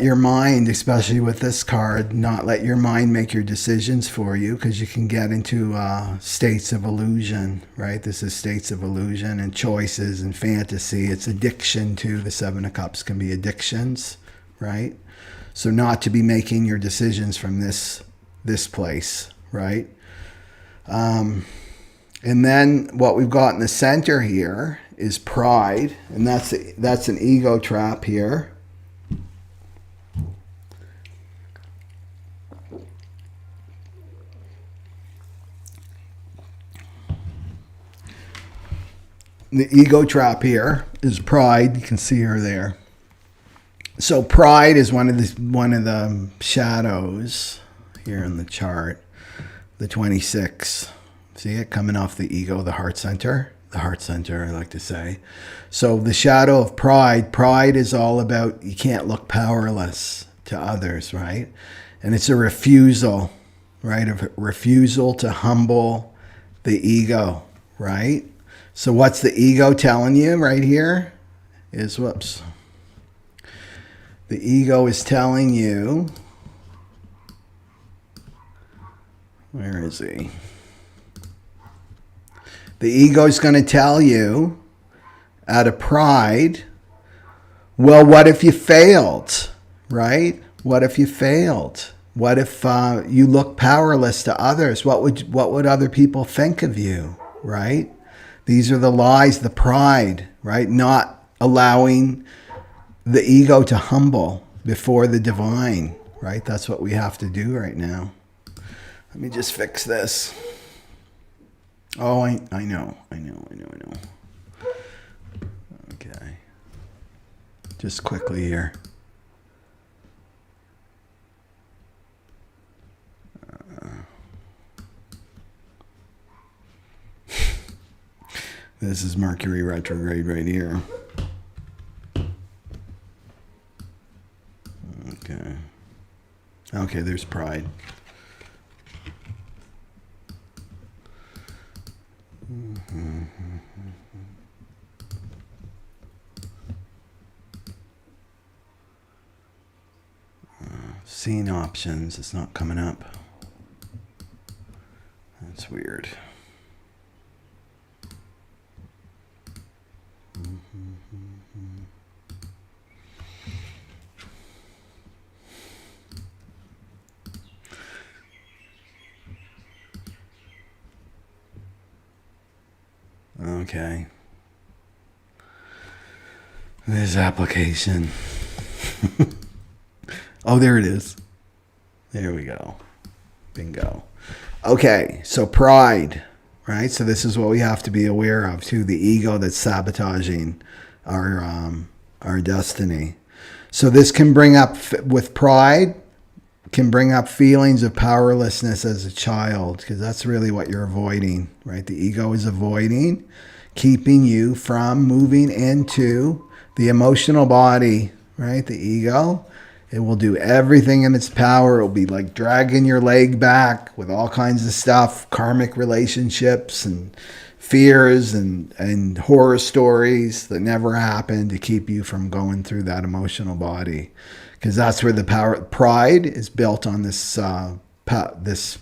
your mind, especially with this card, not let your mind make your decisions for you, because you can get into states of illusion, right? This is states of illusion and choices and fantasy. It's addiction too. The Seven of Cups can be addictions, right? So not to be making your decisions from this place, right? And then what we've got in the center here is pride, and that's an ego trap here. The ego trap here is pride. You can see her there. So pride is one of the shadows here in the chart. The 26. See it coming off the ego, the heart center. The heart center, I like to say. So the shadow of pride. Pride is all about you can't look powerless to others, right? And it's a refusal, right? A refusal to humble the ego, right? So what's the ego telling you right here? The ego is telling you, where is he? The ego is going to tell you, out of pride, well, what if you failed, right? What if you failed? What if you look powerless to others? What would other people think of you, right? These are the lies, the pride, right? Not allowing the ego to humble before the divine, right? That's what we have to do right now. Let me just fix this. Oh, I know. Okay. Just quickly here. This is Mercury Retrograde right here. Okay, there's pride. Scene options, it's not coming up. That's weird. Okay. This application. Oh, there it is. There we go. Bingo. Okay, so pride, right? So this is what we have to be aware of too, the ego that's sabotaging our destiny. So this can bring up, with pride, can bring up feelings of powerlessness as a child, because that's really what you're avoiding, right? The ego is avoiding, keeping you from moving into the emotional body, right? The ego It will do everything in its power. It will be like dragging your leg back with all kinds of stuff, karmic relationships and fears and horror stories that never happened, to keep you from going through that emotional body. Because that's where the pride is built on this this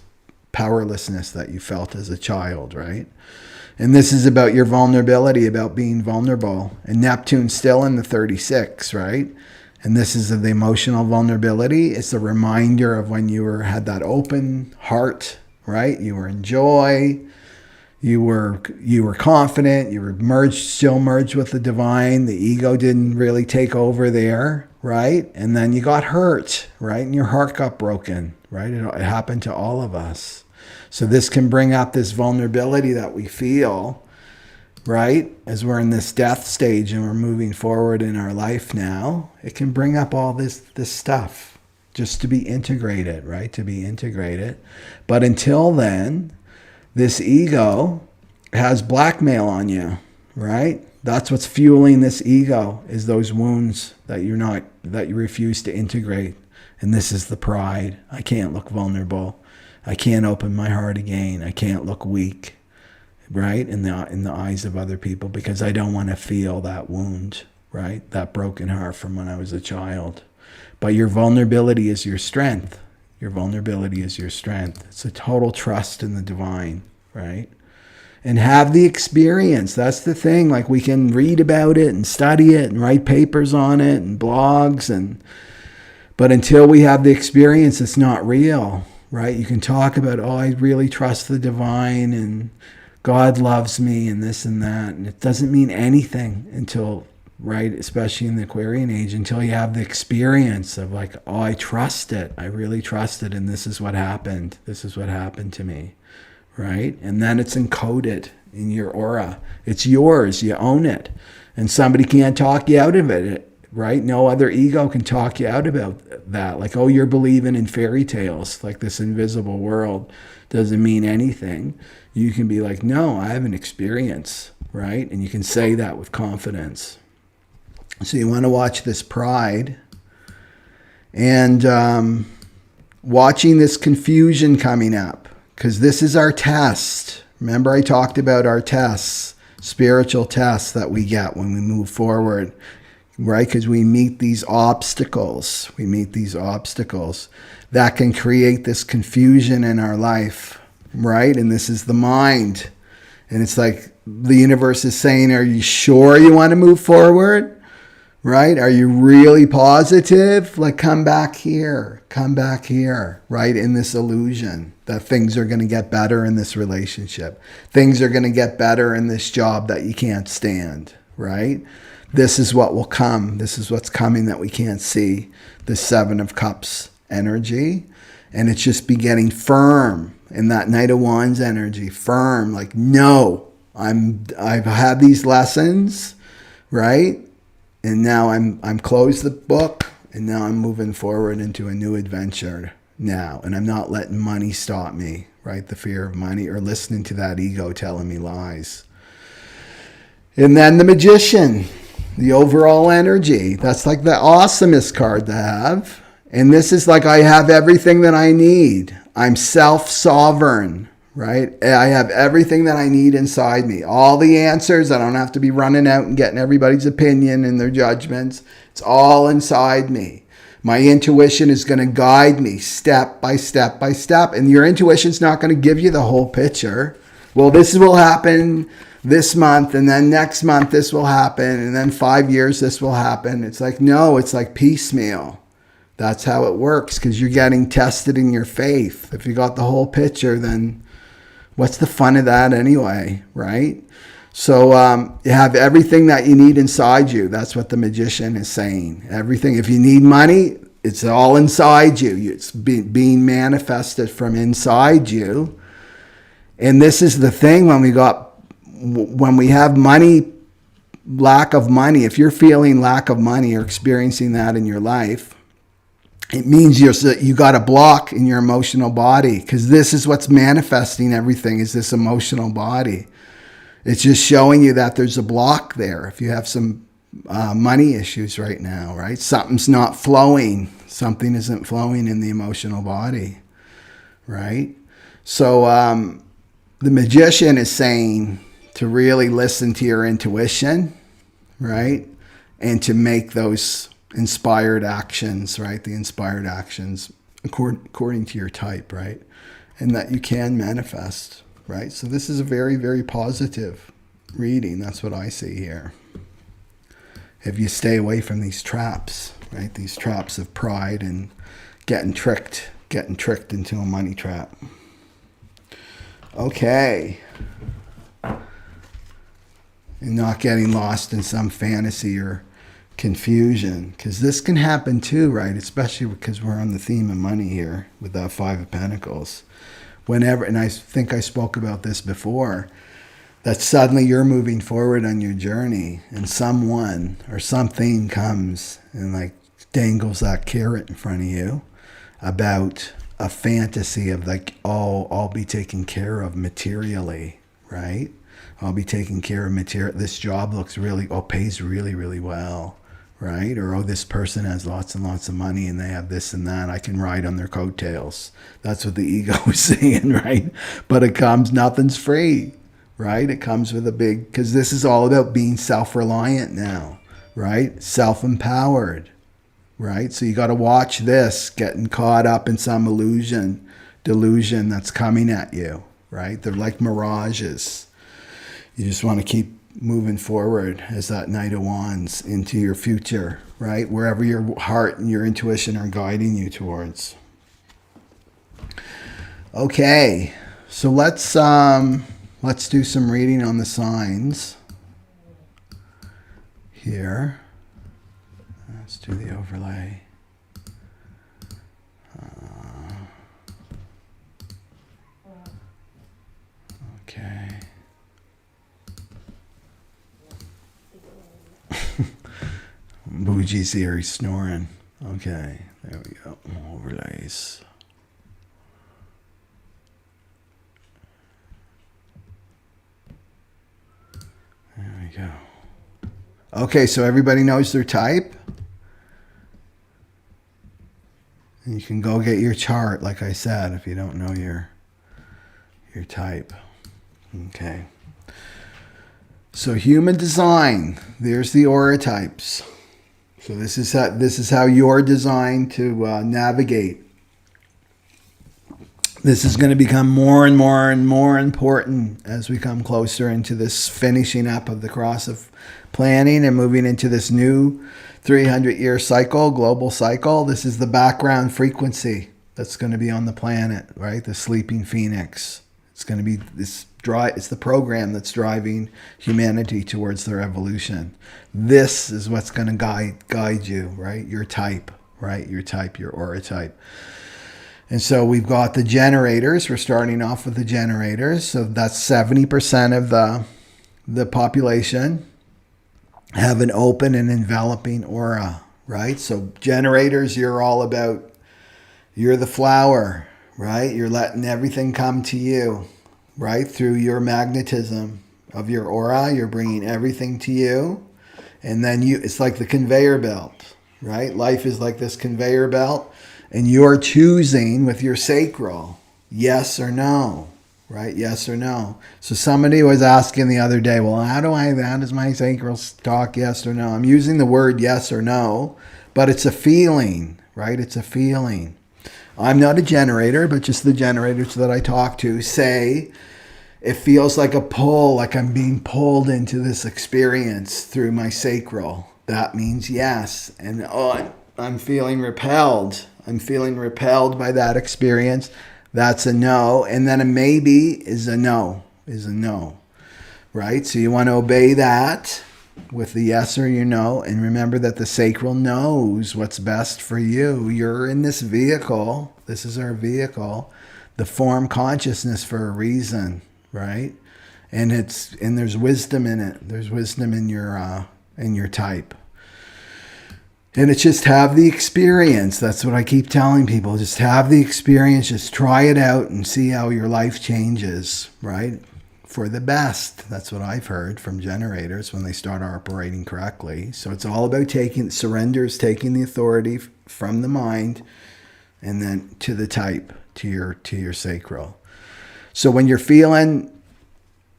powerlessness that you felt as a child, right? And this is about your vulnerability, about being vulnerable. And Neptune's still in the 36, right? And this is the emotional vulnerability. It's a reminder of when you had that open heart, right? You were in joy. You were confident. You were still merged with the divine. The ego didn't really take over there, right? And then you got hurt, right? And your heart got broken, right? It happened to all of us. So this can bring up this vulnerability that we feel, right? As we're in this death stage and we're moving forward in our life now, it can bring up all this stuff just to be integrated, right? To be integrated. But until then, this ego has blackmail on you, right? That's what's fueling this ego, is those wounds that you refuse to integrate. And this is the pride. I can't look vulnerable. I can't open my heart again. I can't look weak, right? In the eyes of other people, because I don't want to feel that wound, right? That broken heart from when I was a child. But your vulnerability is your strength. Your vulnerability is your strength. It's a total trust in the divine, right? And have the experience. That's the thing. Like, we can read about it and study it and write papers on it and blogs, but until we have the experience, it's not real, right? You can talk about, oh, I really trust the divine and God loves me and this and that. And it doesn't mean anything until, right, especially in the Aquarian age, until you have the experience of like, oh, I trust it. I really trust it. And this is what happened. This is what happened to me, right? And then it's encoded in your aura. It's yours. You own it. And somebody can't talk you out of it, right? No other ego can talk you out about that. Like, oh, you're believing in fairy tales, like this invisible world doesn't mean anything. You can be like, no, I have an experience, right? And you can say that with confidence. So you want to watch this pride and watching this confusion coming up, because this is our test. Remember, I talked about our tests, spiritual tests that we get when we move forward, right? Because we meet these obstacles. We meet these obstacles that can create this confusion in our life, right? And this is the mind. And it's like the universe is saying, are you sure you want to move forward? Right? Are you really positive? Like, come back here, right? In this illusion that things are going to get better in this relationship. Things are going to get better in this job that you can't stand, right? This is what will come. This is what's coming that we can't see. The Seven of Cups energy. And it's just be getting firm in that Knight of Wands energy. Firm, like, no, I've had these lessons, right? And now I'm closed the book, and now I'm moving forward into a new adventure now. And I'm not letting money stop me, right? The fear of money, or listening to that ego telling me lies. And then the Magician, the overall energy. That's like the awesomest card to have. And this is like, I have everything that I need. I'm self-sovereign, right? I have everything that I need inside me. All the answers. I don't have to be running out and getting everybody's opinion and their judgments. It's all inside me. My intuition is going to guide me step by step by step. And your intuition's not going to give you the whole picture. Well, this will happen this month, and then next month this will happen, and then 5 years this will happen. It's like, no, it's like piecemeal. That's how it works, because you're getting tested in your faith. If you got the whole picture, then what's the fun of that anyway, right? So you have everything that you need inside you. That's what the Magician is saying. Everything. If you need money, it's all inside you. It's being manifested from inside you. And this is the thing, when we have money, lack of money, if you're feeling lack of money or experiencing that in your life, it means you got a block in your emotional body, because this is what's manifesting everything, is this emotional body. It's just showing you that there's a block there. If you have some money issues right now, right? Something's not flowing. Something isn't flowing in the emotional body, right? So the magician is saying to really listen to your intuition, right? And to make those inspired actions, right? The inspired actions according to your type, right? And that you can manifest, right? So this is a very, very positive reading. That's what I see here. If you stay away from these traps, right? These traps of pride and getting tricked into a money trap. Okay. And not getting lost in some fantasy or confusion, because this can happen too, right? Especially because we're on the theme of money here with that Five of Pentacles. Whenever, and I think I spoke about this before, that suddenly you're moving forward on your journey and someone or something comes and like dangles that carrot in front of you about a fantasy of like, oh, I'll be taken care of materially, right? I'll be taking care of material. This job looks really, pays really, really well, right? Or, oh, this person has lots and lots of money and they have this and that. I can ride on their coattails. That's what the ego is saying, right? But it comes, nothing's free, right? It comes with a big, because this is all about being self-reliant now, right? Self-empowered, right? So you got to watch this, getting caught up in some delusion that's coming at you, right? They're like mirages. You just want to keep moving forward as that Knight of Wands into your future, right? Wherever your heart and your intuition are guiding you towards. Okay, so let's do some reading on the signs here. Let's do the overlay. Okay. Boogie's here, he's snoring. Okay, there we go. Overlays. There we go. Okay, so everybody knows their type. And you can go get your chart, like I said, if you don't know your type. Okay. So human design, there's the aura types. So this is how you're designed to navigate. This is going to become more and more and more important as we come closer into this finishing up of the cross of planning and moving into this new 300-year cycle, global cycle. This is the background frequency that's going to be on the planet, right? The sleeping phoenix. It's going to be this it's the program that's driving humanity towards their evolution. This is what's going to guide you, right? Your type, right? Your type, your aura type. And so we've got the generators. We're starting off with the generators. So that's 70% of the population have an open and enveloping aura, right? So generators, you're all about, you're the flower, right? You're letting everything come to you, right? Through your magnetism of your aura, you're bringing everything to you. And then it's like the conveyor belt, right? Life is like this conveyor belt. And you're choosing with your sacral, yes or no, right? Yes or no. So somebody was asking the other day, well, how does my sacral talk yes or no? I'm using the word yes or no, but it's a feeling, right? It's a feeling. I'm not a generator, but just the generators that I talk to say it feels like a pull, like I'm being pulled into this experience through my sacral. That means yes. And I'm feeling repelled. I'm feeling repelled by that experience. That's a no. And then a maybe is a no, right? So you want to obey that with the yes or your no. And remember that the sacral knows what's best for you. You're in this vehicle. This is our vehicle. The form consciousness for a reason, right? And there's wisdom in it. There's wisdom in your type. And it's just have the experience. That's what I keep telling people. Just have the experience. Just try it out and see how your life changes, right? for the best. That's what I've heard from generators when they start operating correctly. So it's all about surrender is taking the authority from the mind and then to the type, to your sacral. So when you're feeling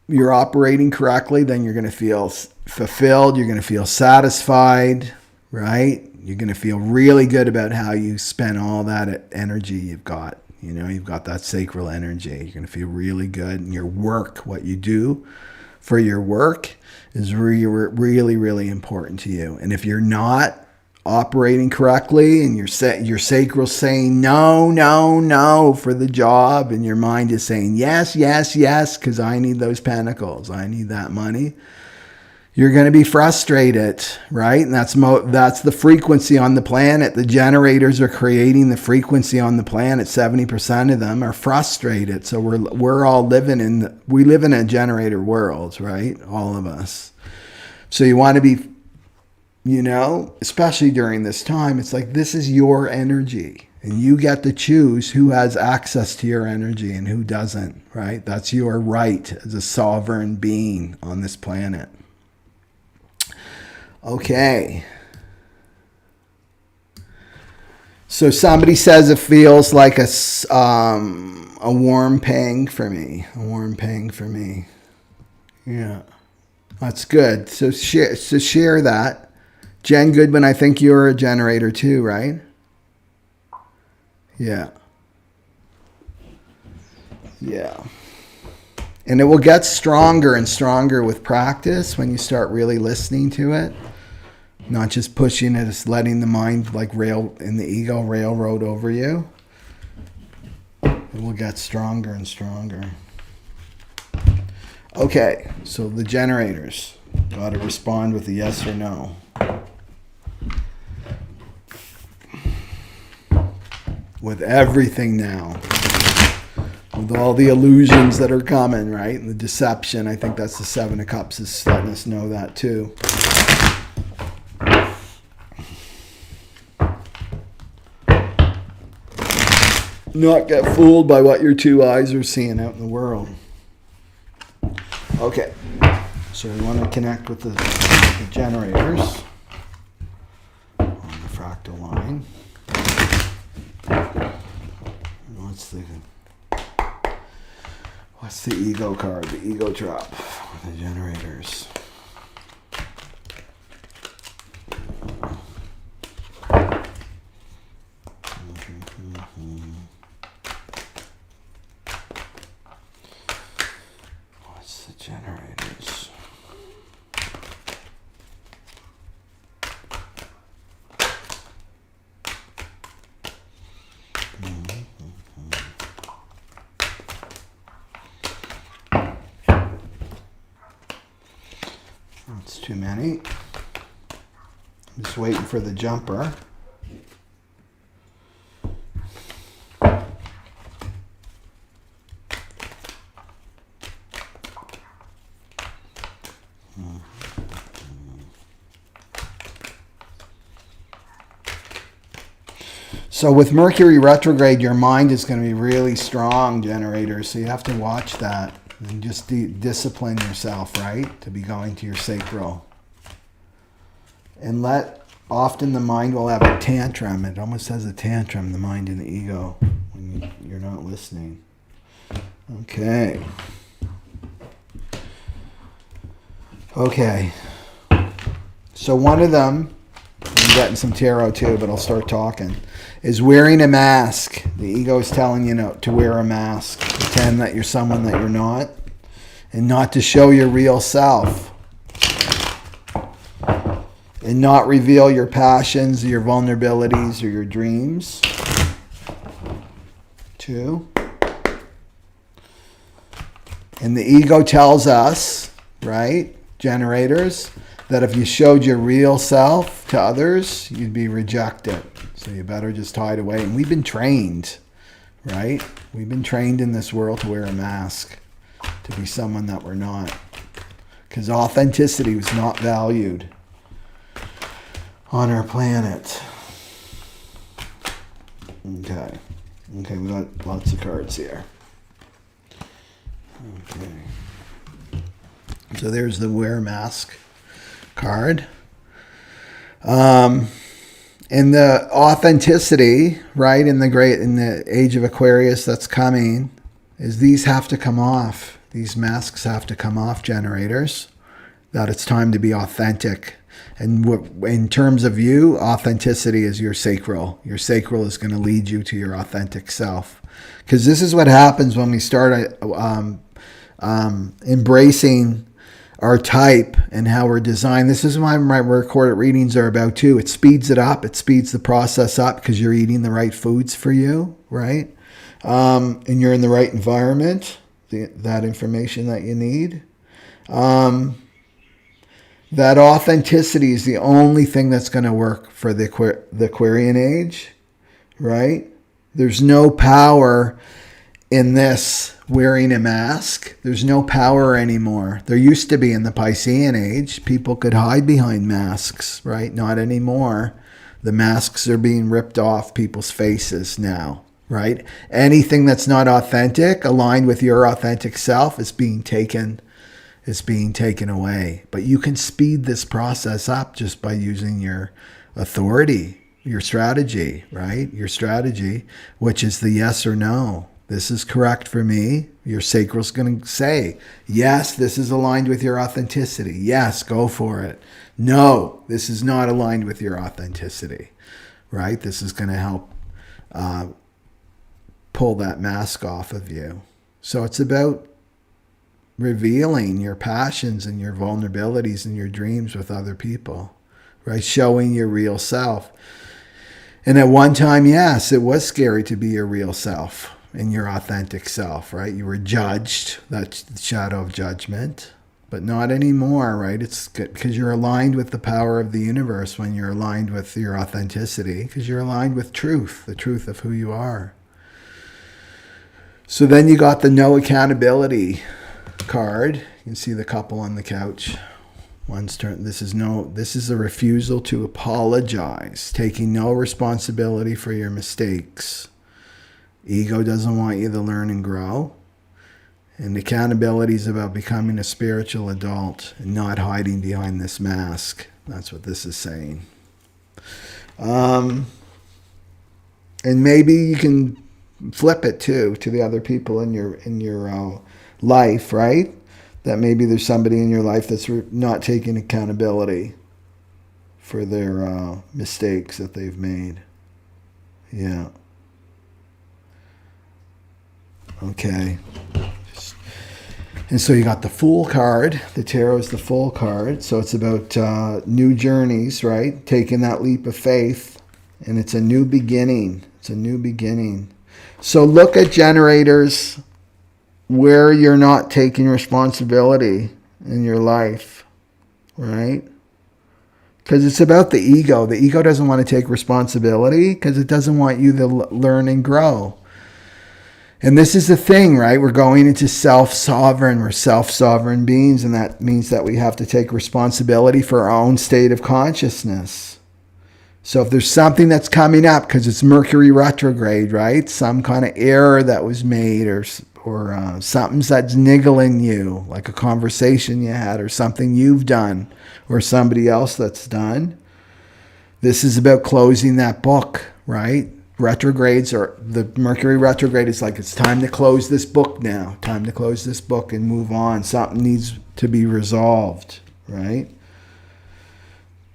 you're operating correctly, then you're going to feel fulfilled. You're going to feel satisfied, right? You're going to feel really good about how you spent all that energy you've got. You know, you've got that sacral energy. You're going to feel really good. And your work, what you do for your work is really, really important to you. And if you're not operating correctly and your sacral saying no for the job, and your mind is saying yes because I need those pentacles, I need that money, you're going to be frustrated, right? And that's the frequency on the planet. The generators are creating the frequency on the planet. 70% of them are frustrated. So we're all live in a generator world, right? All of us. So you want to be, you know, especially during this time, it's like this is your energy. And you get to choose who has access to your energy and who doesn't, right? That's your right as a sovereign being on this planet. Okay. So somebody says it feels like a warm pang for me. A warm pang for me. Yeah. That's good. So share that. Jen Goodwin, I think you're a generator too, right? Yeah. Yeah. And it will get stronger and stronger with practice when you start really listening to it. Not just pushing it, just letting the mind like the ego railroad over you. It will get stronger and stronger. Okay, so the generators got to respond with a yes or no. With everything now. With all the illusions that are coming, right? And the deception. I think that's the Seven of Cups is letting us know that too. Not get fooled by what your two eyes are seeing out in the world. Okay. So we want to connect with the generators on the fractal line. What's the ego card? The ego drop for the generators. What's the generators? That's too many. I'm just waiting for the jumper. So with Mercury retrograde, your mind is going to be really strong, generators. So you have to watch that and just discipline yourself, right? To be going to your sacral. And often the mind will have a tantrum. It almost has a tantrum, the mind and the ego, when you're not listening. Okay. Okay. So one of them, I'm getting some tarot too, but I'll start talking, is wearing a mask. The ego is telling you to wear a mask. Pretend that you're someone that you're not. And not to show your real self. And not reveal your passions, your vulnerabilities, or your dreams. 2. And the ego tells us, right, generators, that if you showed your real self to others, you'd be rejected. So you better just hide away. And we've been trained, right? We've been trained in this world to wear a mask, to be someone that we're not. Because authenticity was not valued on our planet. Okay. Okay, we got lots of cards here. Okay. So there's the wear mask card. And the authenticity, right, in the age of Aquarius that's coming, is these have to come off. These masks have to come off, generators. That it's time to be authentic. And in terms of you, authenticity is your sacral. Your sacral is going to lead you to your authentic self. Because this is what happens when we start embracing our type and how we're designed. This is why my recorded readings are about too. It speeds it up. It speeds the process up because you're eating the right foods for you, right? And you're in the right environment, that information that you need. That authenticity is the only thing that's going to work for the Aquarian age, right? There's no power in this wearing a mask. There's no power anymore. There used to be in the Piscean age. People could hide behind masks, right? Not anymore. The masks are being ripped off people's faces now, right? Anything that's not authentic, aligned with your authentic self, is being taken away. But you can speed this process up just by using your authority, your strategy, right? Your strategy, which is the yes or no. This is correct for me. Your sacral's going to say, yes, this is aligned with your authenticity. Yes, go for it. No, this is not aligned with your authenticity, right? This is going to help pull that mask off of you. So it's about revealing your passions and your vulnerabilities and your dreams with other people, right? Showing your real self. And at one time, yes, it was scary to be your real self and your authentic self, right? You were judged, that's the shadow of judgment, but not anymore, right? It's good because you're aligned with the power of the universe when you're aligned with your authenticity, because you're aligned with truth, the truth of who you are. So then you got the no accountability card. You can see the couple on the couch. One's turn. This is a refusal to apologize, taking no responsibility for your mistakes. Ego doesn't want you to learn and grow. And accountability is about becoming a spiritual adult and not hiding behind this mask. That's what this is saying. And maybe you can flip it too to the other people in your life, right? That maybe there's somebody in your life that's not taking accountability for their mistakes that they've made. Yeah. Okay. And so you got the Fool card. The Tarot is the Fool card. So it's about new journeys, right? Taking that leap of faith. And it's a new beginning. It's a new beginning. So look at generators where you're not taking responsibility in your life, right? Because it's about the ego. The ego doesn't want to take responsibility because it doesn't want you to learn and grow. And this is the thing, right? We're going into self-sovereign. We're self-sovereign beings, and that means that we have to take responsibility for our own state of consciousness. So if there's something that's coming up, because it's Mercury Retrograde, right? Some kind of error that was made or something that's niggling you, like a conversation you had or something you've done or somebody else that's done. This is about closing that book, right? Retrogrades, or the Mercury retrograde is like, it's time to close this book now. Time to close this book and move on. Something needs to be resolved, right?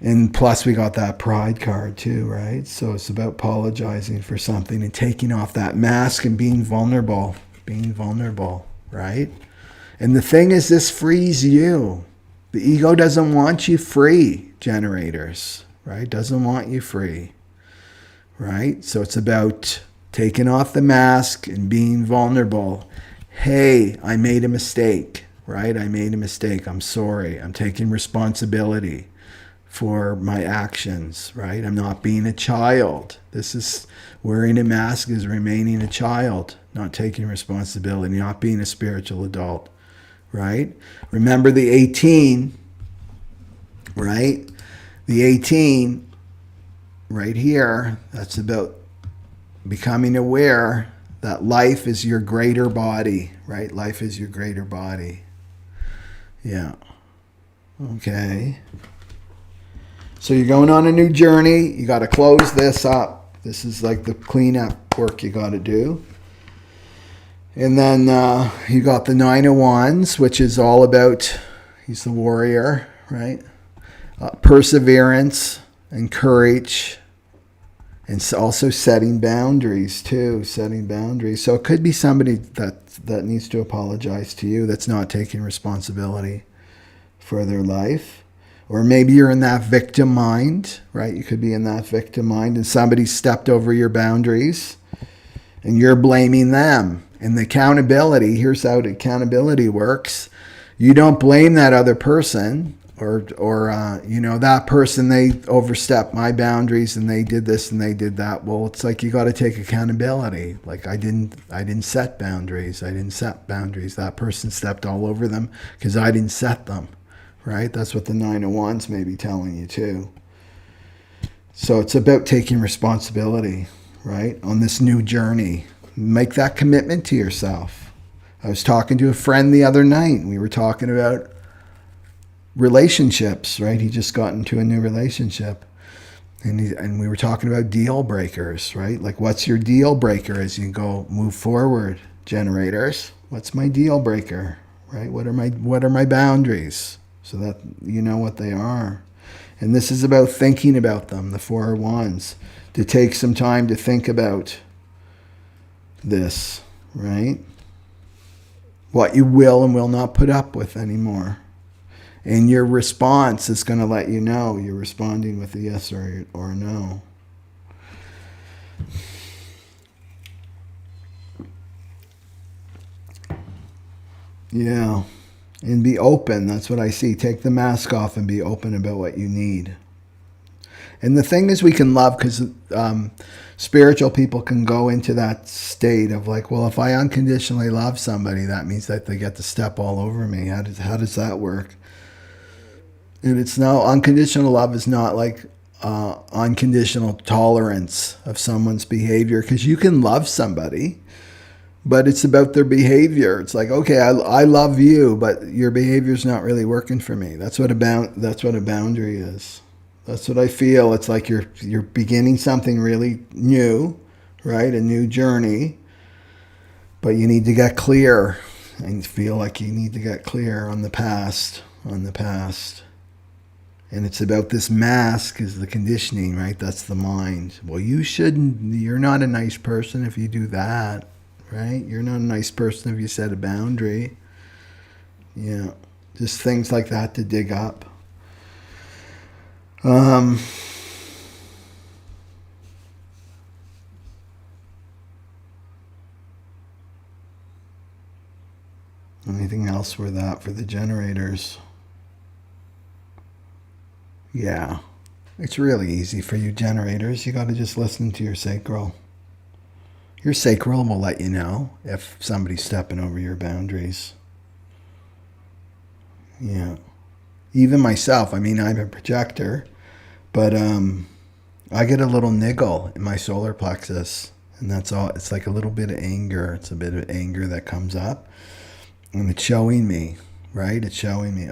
And plus we got that pride card too, right? So it's about apologizing for something and taking off that mask and being vulnerable, right? And the thing is, this frees you. The ego doesn't want you free, generators, right? Doesn't want you free. Right? So it's about taking off the mask and being vulnerable. Hey, I made a mistake, right? I made a mistake. I'm sorry. I'm taking responsibility for my actions, right? I'm not being a child. This is wearing a mask is remaining a child, not taking responsibility, not being a spiritual adult, right? Remember the 18, right? The 18 right here, that's about becoming aware that life is your greater body, right? Life is your greater body. Yeah. Okay. So you're going on a new journey. You got to close this up. This is like the cleanup work you got to do. And then you got the Nine of Wands, which is all about, he's the warrior, right? Perseverance and courage. And also setting boundaries too, setting boundaries. So it could be somebody that needs to apologize to you, that's not taking responsibility for their life. Or maybe you're in that victim mind, right? You could be in that victim mind and somebody stepped over your boundaries and you're blaming them. And the accountability, here's how the accountability works. You don't blame that other person or that person, they overstepped my boundaries and they did this and they did that. Well, it's like you got to take accountability. Like I didn't set boundaries. That person stepped all over them because I didn't set them, right? That's what the Nine of Wands may be telling you too. So it's about taking responsibility, right? On this new journey. Make that commitment to yourself. I was talking to a friend the other night and we were talking about relationships, right? He just got into a new relationship and we were talking about deal breakers, right? Like what's your deal breaker as you move forward, generators? What's my deal breaker, right? What are my boundaries so that you know what they are? And this is about thinking about them, the Four of Wands, to take some time to think about this, right? What you will and will not put up with anymore. And your response is going to let you know you're responding with a yes or a no. Yeah. And be open. That's what I see. Take the mask off and be open about what you need. And the thing is, we can love, because spiritual people can go into that state of like, well, if I unconditionally love somebody, that means that they get to step all over me. How does that work? And it's no, unconditional love is not like unconditional tolerance of someone's behavior, because you can love somebody, but it's about their behavior. It's like, okay, I love you, but your behavior's not really working for me. That's what a boundary is. That's what I feel. It's like you're beginning something really new, right? A new journey, but you need to get clear, and feel like you need to get clear on the past. And it's about this mask is the conditioning, right? That's the mind. Well, you're not a nice person if you do that, right? You're not a nice person if you set a boundary. Yeah, just things like that to dig up. Anything else for that for the generators? Yeah, it's really easy for you generators. You got to just listen to your sacral. Your sacral will let you know if somebody's stepping over your boundaries. Yeah. Even myself, I mean, I'm a projector, but I get a little niggle in my solar plexus, and that's all. It's like a little bit of anger. It's a bit of anger that comes up, and it's showing me, right? It's showing me,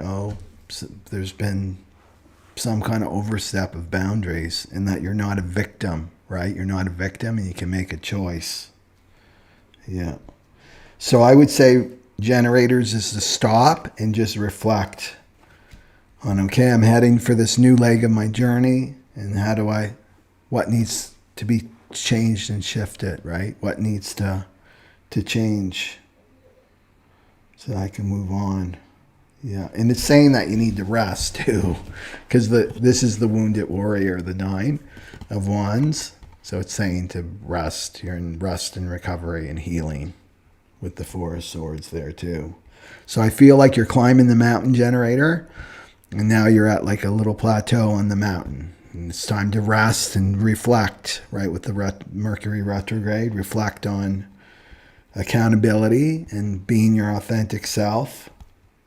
there's been some kind of overstep of boundaries, and that you're not a victim, right? You're not a victim, and you can make a choice. Yeah. So I would say generators is to stop and just reflect on, okay, I'm heading for this new leg of my journey, and what needs to be changed and shifted, right? What needs to change so I can move on. Yeah, and it's saying that you need to rest too, because this is the wounded warrior, the Nine of Wands. So it's saying to rest. You're in rest and recovery and healing with the Four of Swords there too. So I feel like you're climbing the mountain, generator, and now you're at like a little plateau on the mountain. And it's time to rest and reflect, right, with the Mercury Retrograde. Reflect on accountability and being your authentic self.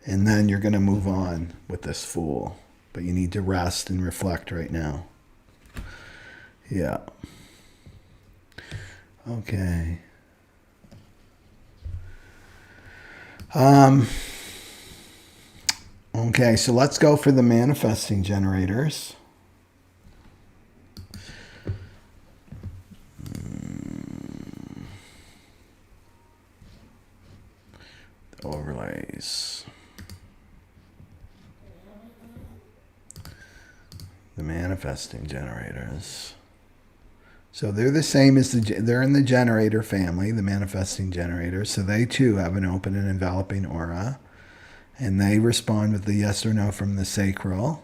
And then you're going to move on with this Fool. But you need to rest and reflect right now. Yeah. Okay. Okay, so let's go for the manifesting generators. Overlays. The manifesting generators. So they're the same as they're in the generator family, the manifesting generators. So they too have an open and enveloping aura. And they respond with the yes or no from the sacral.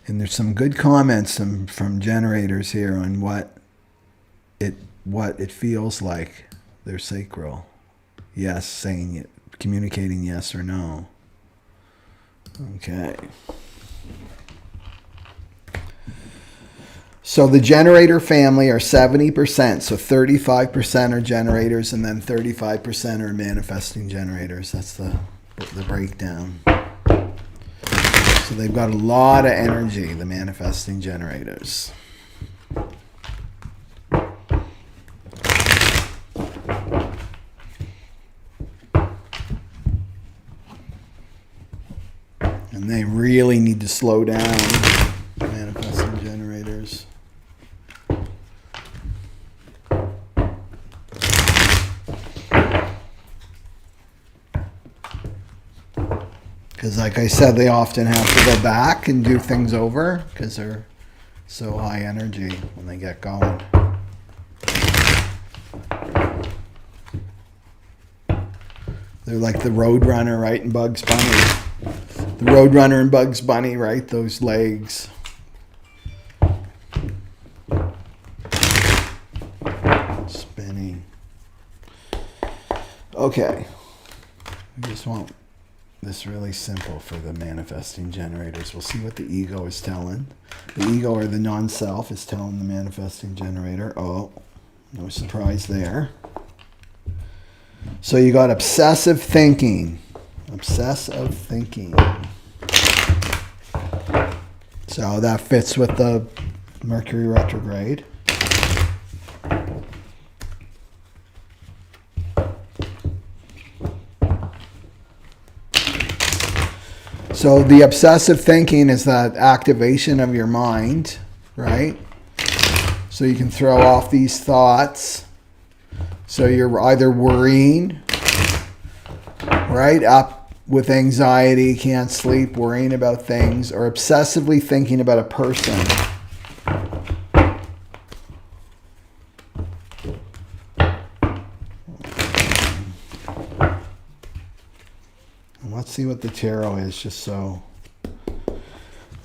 And there's some good comments from generators here on what it feels like their sacral. Yes, saying it, communicating yes or no. Okay. So the generator family are 70%. So 35% are generators and then 35% are manifesting generators. That's the breakdown. So they've got a lot of energy, the manifesting generators. And they really need to slow down, manifesting generators. Because like I said, they often have to go back and do things over because they're so high energy when they get going. They're like the Roadrunner, right, in Bugs Bunny. The Roadrunner in Bugs Bunny, right? Those legs. Spinning. Okay. I just want this really simple for the manifesting generators. We'll see what the ego is telling. The ego, or the non-self, is telling the manifesting generator. Oh, no surprise there. So you got obsessive thinking. Obsessive thinking. So that fits with the Mercury retrograde. So the obsessive thinking is that activation of your mind, right? So you can throw off these thoughts. So you're either worrying, right? Up with anxiety, can't sleep, worrying about things, or obsessively thinking about a person. Let's see what the tarot is, just so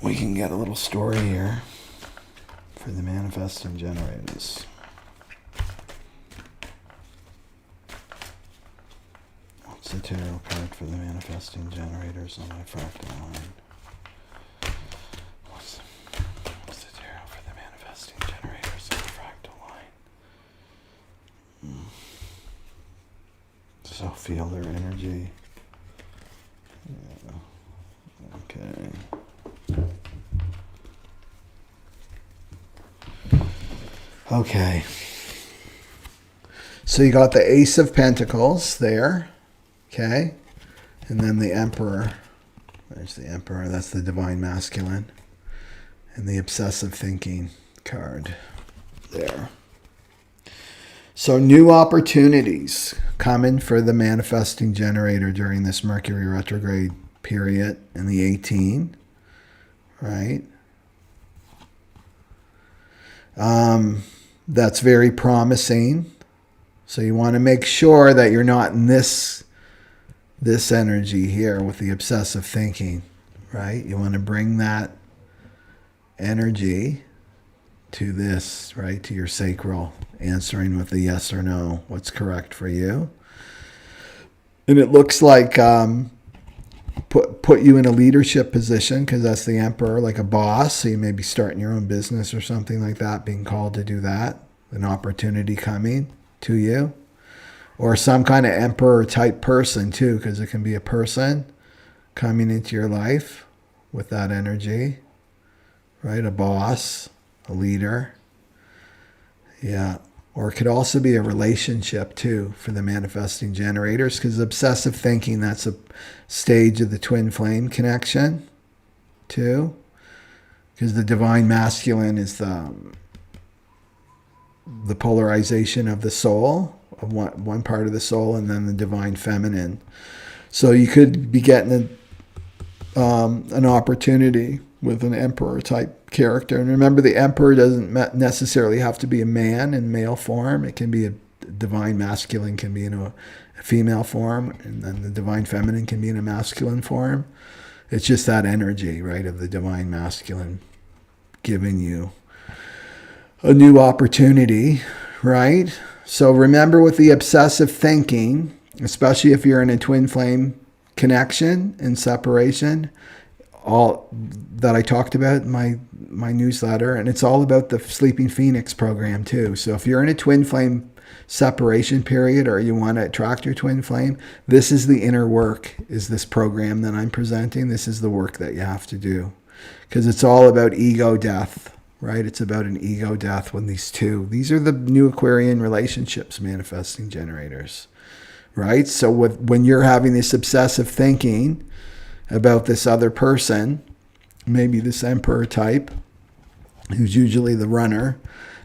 we can get a little story here for the manifesting generators. What's the tarot card for the manifesting generators on my fractal line? What's the tarot for the manifesting generators on the fractal line? So feel their energy. Okay. So you got the Ace of Pentacles there. Okay. And then the Emperor. There's the Emperor. That's the Divine Masculine. And the Obsessive Thinking card there. So new opportunities coming for the manifesting generator during this Mercury retrograde period in the 18, right? That's very promising. So you want to make sure that you're not in this energy here with the obsessive thinking, right? You want to bring that energy to this, right? To your sacral, answering with a yes or no, what's correct for you. And it looks like put you in a leadership position, because that's the Emperor, like a boss. So you may be starting your own business or something like that, being called to do that. An opportunity coming to you. Or some kind of Emperor type person too, because it can be a person coming into your life with that energy, right? A boss, a leader. Yeah. Or it could also be a relationship too for the manifesting generators, because obsessive thinking, that's a stage of the twin flame connection, too, because the divine masculine is the polarization of the soul, of one part of the soul, and then the divine feminine. So you could be getting an opportunity with an emperor type character. And remember, the emperor doesn't necessarily have to be a man in male form. It can be a divine masculine, can be in a female form, and then the divine feminine can be in a masculine form. It's just that energy, right, of the divine masculine giving you a new opportunity, right? So remember, with the obsessive thinking, especially if you're in a twin flame connection and separation, all that I talked about in my newsletter, and it's all about the Sleeping Phoenix program too. So if you're in a twin flame separation period, or you want to attract your twin flame, this is the inner work, is this program that I'm presenting. This is the work that you have to do, because it's all about ego death, right? It's about an ego death when these are the new Aquarian relationships, manifesting generators, right? So when you're having this obsessive thinking about this other person, maybe this emperor type, who's usually the runner,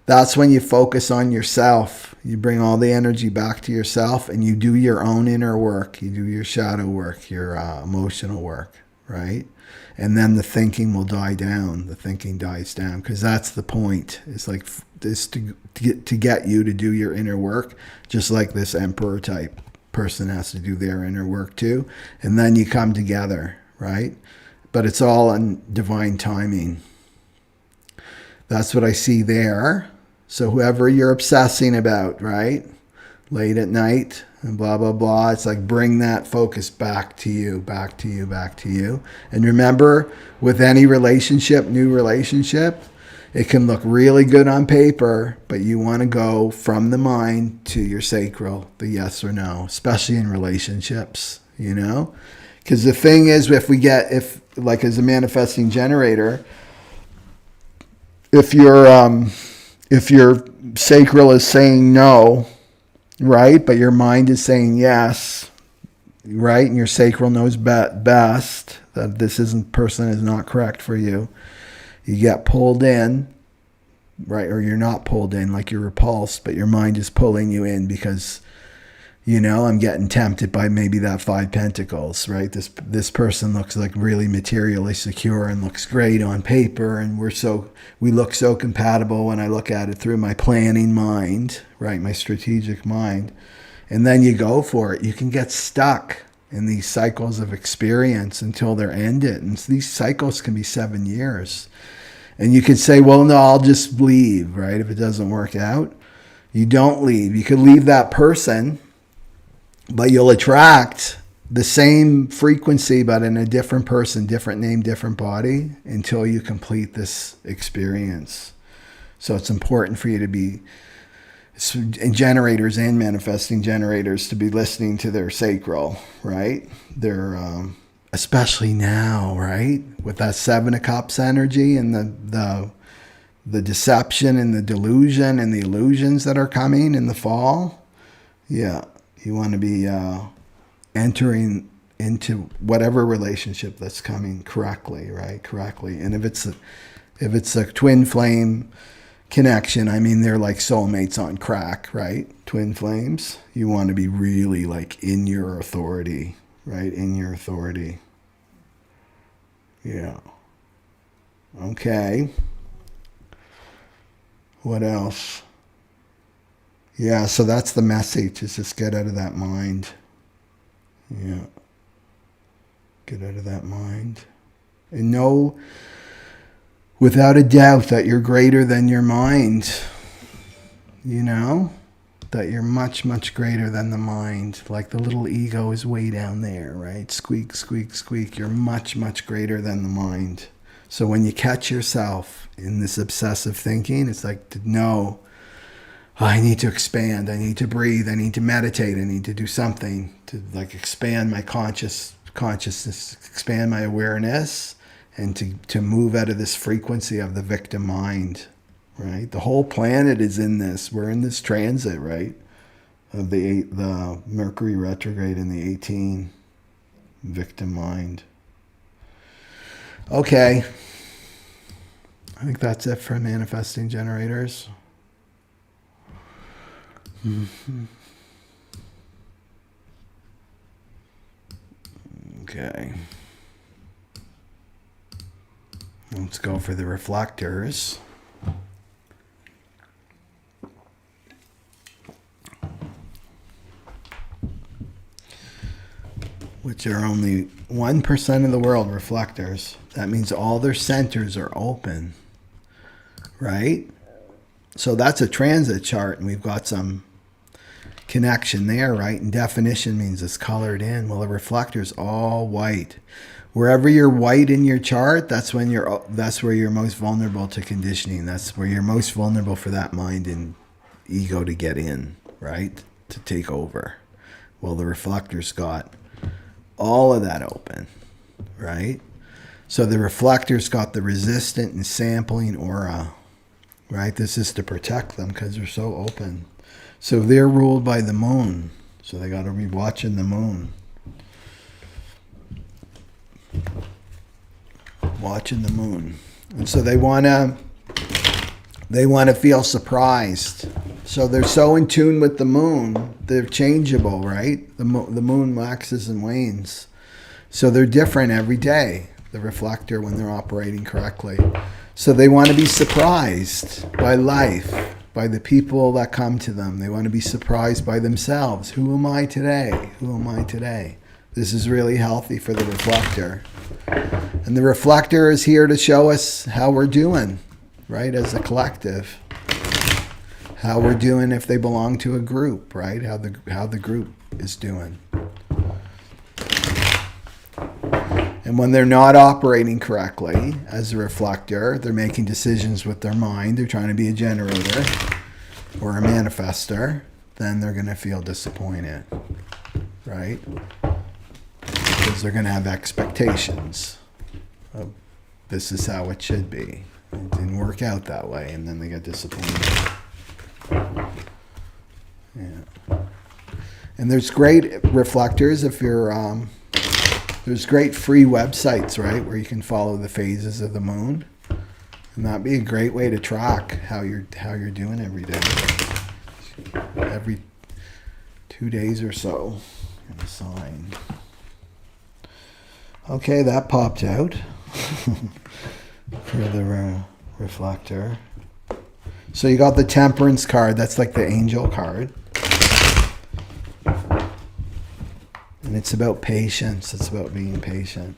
that's when you focus on yourself. You bring all the energy back to yourself, and you do your own inner work. You do your shadow work, your emotional work, right? And then the thinking will die down. The thinking dies down, because that's the point. It's like this to get you to do your inner work, just like this emperor type person has to do their inner work too. And then you come together, right? But it's all on divine timing. That's what I see there. So whoever you're obsessing about, right? Late at night and blah, blah, blah. It's like, bring that focus back to you, back to you, back to you. And remember, with any relationship, new relationship, it can look really good on paper, but you want to go from the mind to your sacral, the yes or no, especially in relationships, you know? Because the thing is, if like as a manifesting generator, if your sacral is saying no, right, but your mind is saying yes, right, and your sacral knows best that this person is not correct for you, you get pulled in, right, or you're not pulled in, like you're repulsed, but your mind is pulling you in because, you know, I'm getting tempted by maybe that 5 pentacles, right? This person looks like really materially secure and looks great on paper, and we look so compatible when I look at it through my planning mind, right? My strategic mind. And then you go for it. You can get stuck in these cycles of experience until they're ended. And these cycles can be 7 years. And you can say, well, no, I'll just leave, right? If it doesn't work out, you don't leave. You could leave that person, but you'll attract the same frequency, but in a different person, different name, different body, until you complete this experience. So it's important for you to be, generators and manifesting generators, to be listening to their sacral, right? Their, especially now, right? With that 7 of Cups energy and the deception and the delusion and the illusions that are coming in the fall. Yeah. You want to be entering into whatever relationship that's coming correctly, right? Correctly. And if it's a twin flame connection, I mean, they're like soulmates on crack, right? Twin flames. You want to be really like in your authority, right? In your authority. Yeah. Okay. What else? Yeah, so that's the message, is just get out of that mind. Yeah. Get out of that mind. And know without a doubt that you're greater than your mind. You know? That you're much, much greater than the mind. Like the little ego is way down there, right? Squeak, squeak, squeak. You're much, much greater than the mind. So when you catch yourself in this obsessive thinking, it's like to know, I need to expand. I need to breathe. I need to meditate. I need to do something to like expand my consciousness, expand my awareness, and to move out of this frequency of the victim mind, right? The whole planet is in this. We're in this transit, right? Of the Mercury Retrograde in the 18, victim mind. Okay. I think that's it for manifesting generators. Okay. Let's go for the reflectors. Which are only 1% of the world, reflectors. That means all their centers are open, right? So that's a transit chart, and we've got some connection there, right? And definition means it's colored in. Well, the reflector's all white. Wherever you're white in your chart, that's where you're most vulnerable to conditioning. That's where you're most vulnerable for that mind and ego to get in, right? To take over. Well, the reflector's got all of that open, right? So the reflector's got the resistant and sampling aura, right? This is to protect them because they're so open. So they're ruled by the moon. So they got to be watching the moon. Watching the moon. And so they want to feel surprised. So they're so in tune with the moon, they're changeable, right? The moon waxes and wanes. So they're different every day, the reflector, when they're operating correctly. So they want to be surprised by life, by the people that come to them. They want to be surprised by themselves. Who am I today? Who am I today? This is really healthy for the reflector. And the reflector is here to show us how we're doing, right, as a collective. How we're doing if they belong to a group, right? How the group is doing. And when they're not operating correctly as a reflector, they're making decisions with their mind, they're trying to be a generator or a manifestor, then they're going to feel disappointed, right? Because they're going to have expectations of this is how it should be. It didn't work out that way, and then they get disappointed. Yeah. And there's great reflectors if you're there's great free websites, right, where you can follow the phases of the moon. And that'd be a great way to track how you're doing every day. Every 2 days or so. And a sign. Okay, that popped out for the reflector. So you got the Temperance card. That's like the angel card. And it's about patience. It's about being patient.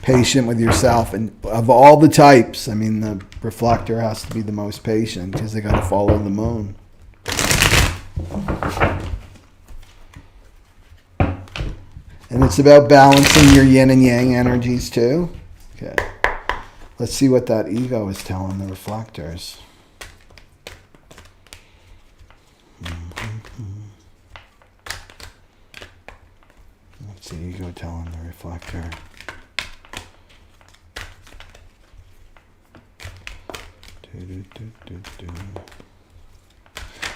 Patient with yourself. And of all the types, I mean, the reflector has to be the most patient because they got to follow the moon. And it's about balancing your yin and yang energies too. Okay. Let's see what that ego is telling the reflectors. What's the ego telling the reflector?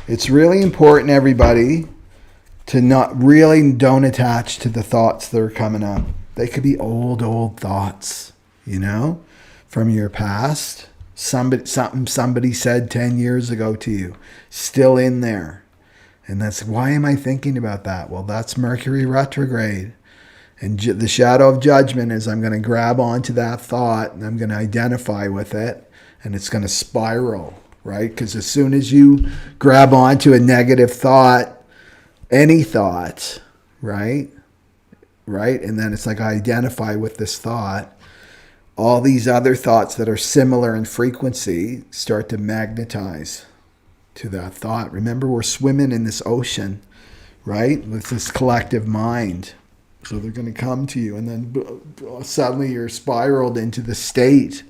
It's really important, everybody, to don't attach to the thoughts that are coming up. They could be old thoughts, you know, from your past. Somebody said 10 years ago to you, still in there. And that's, why am I thinking about that? Well, that's Mercury Retrograde. And the shadow of judgment is I'm going to grab onto that thought and I'm going to identify with it. And it's going to spiral, right? Because as soon as you grab onto a negative thought, any thought, right? And then it's like I identify with this thought. All these other thoughts that are similar in frequency start to magnetize to that thought. Remember, we're swimming in this ocean, right? With this collective mind. So they're going to come to you, and then suddenly you're spiraled into the state,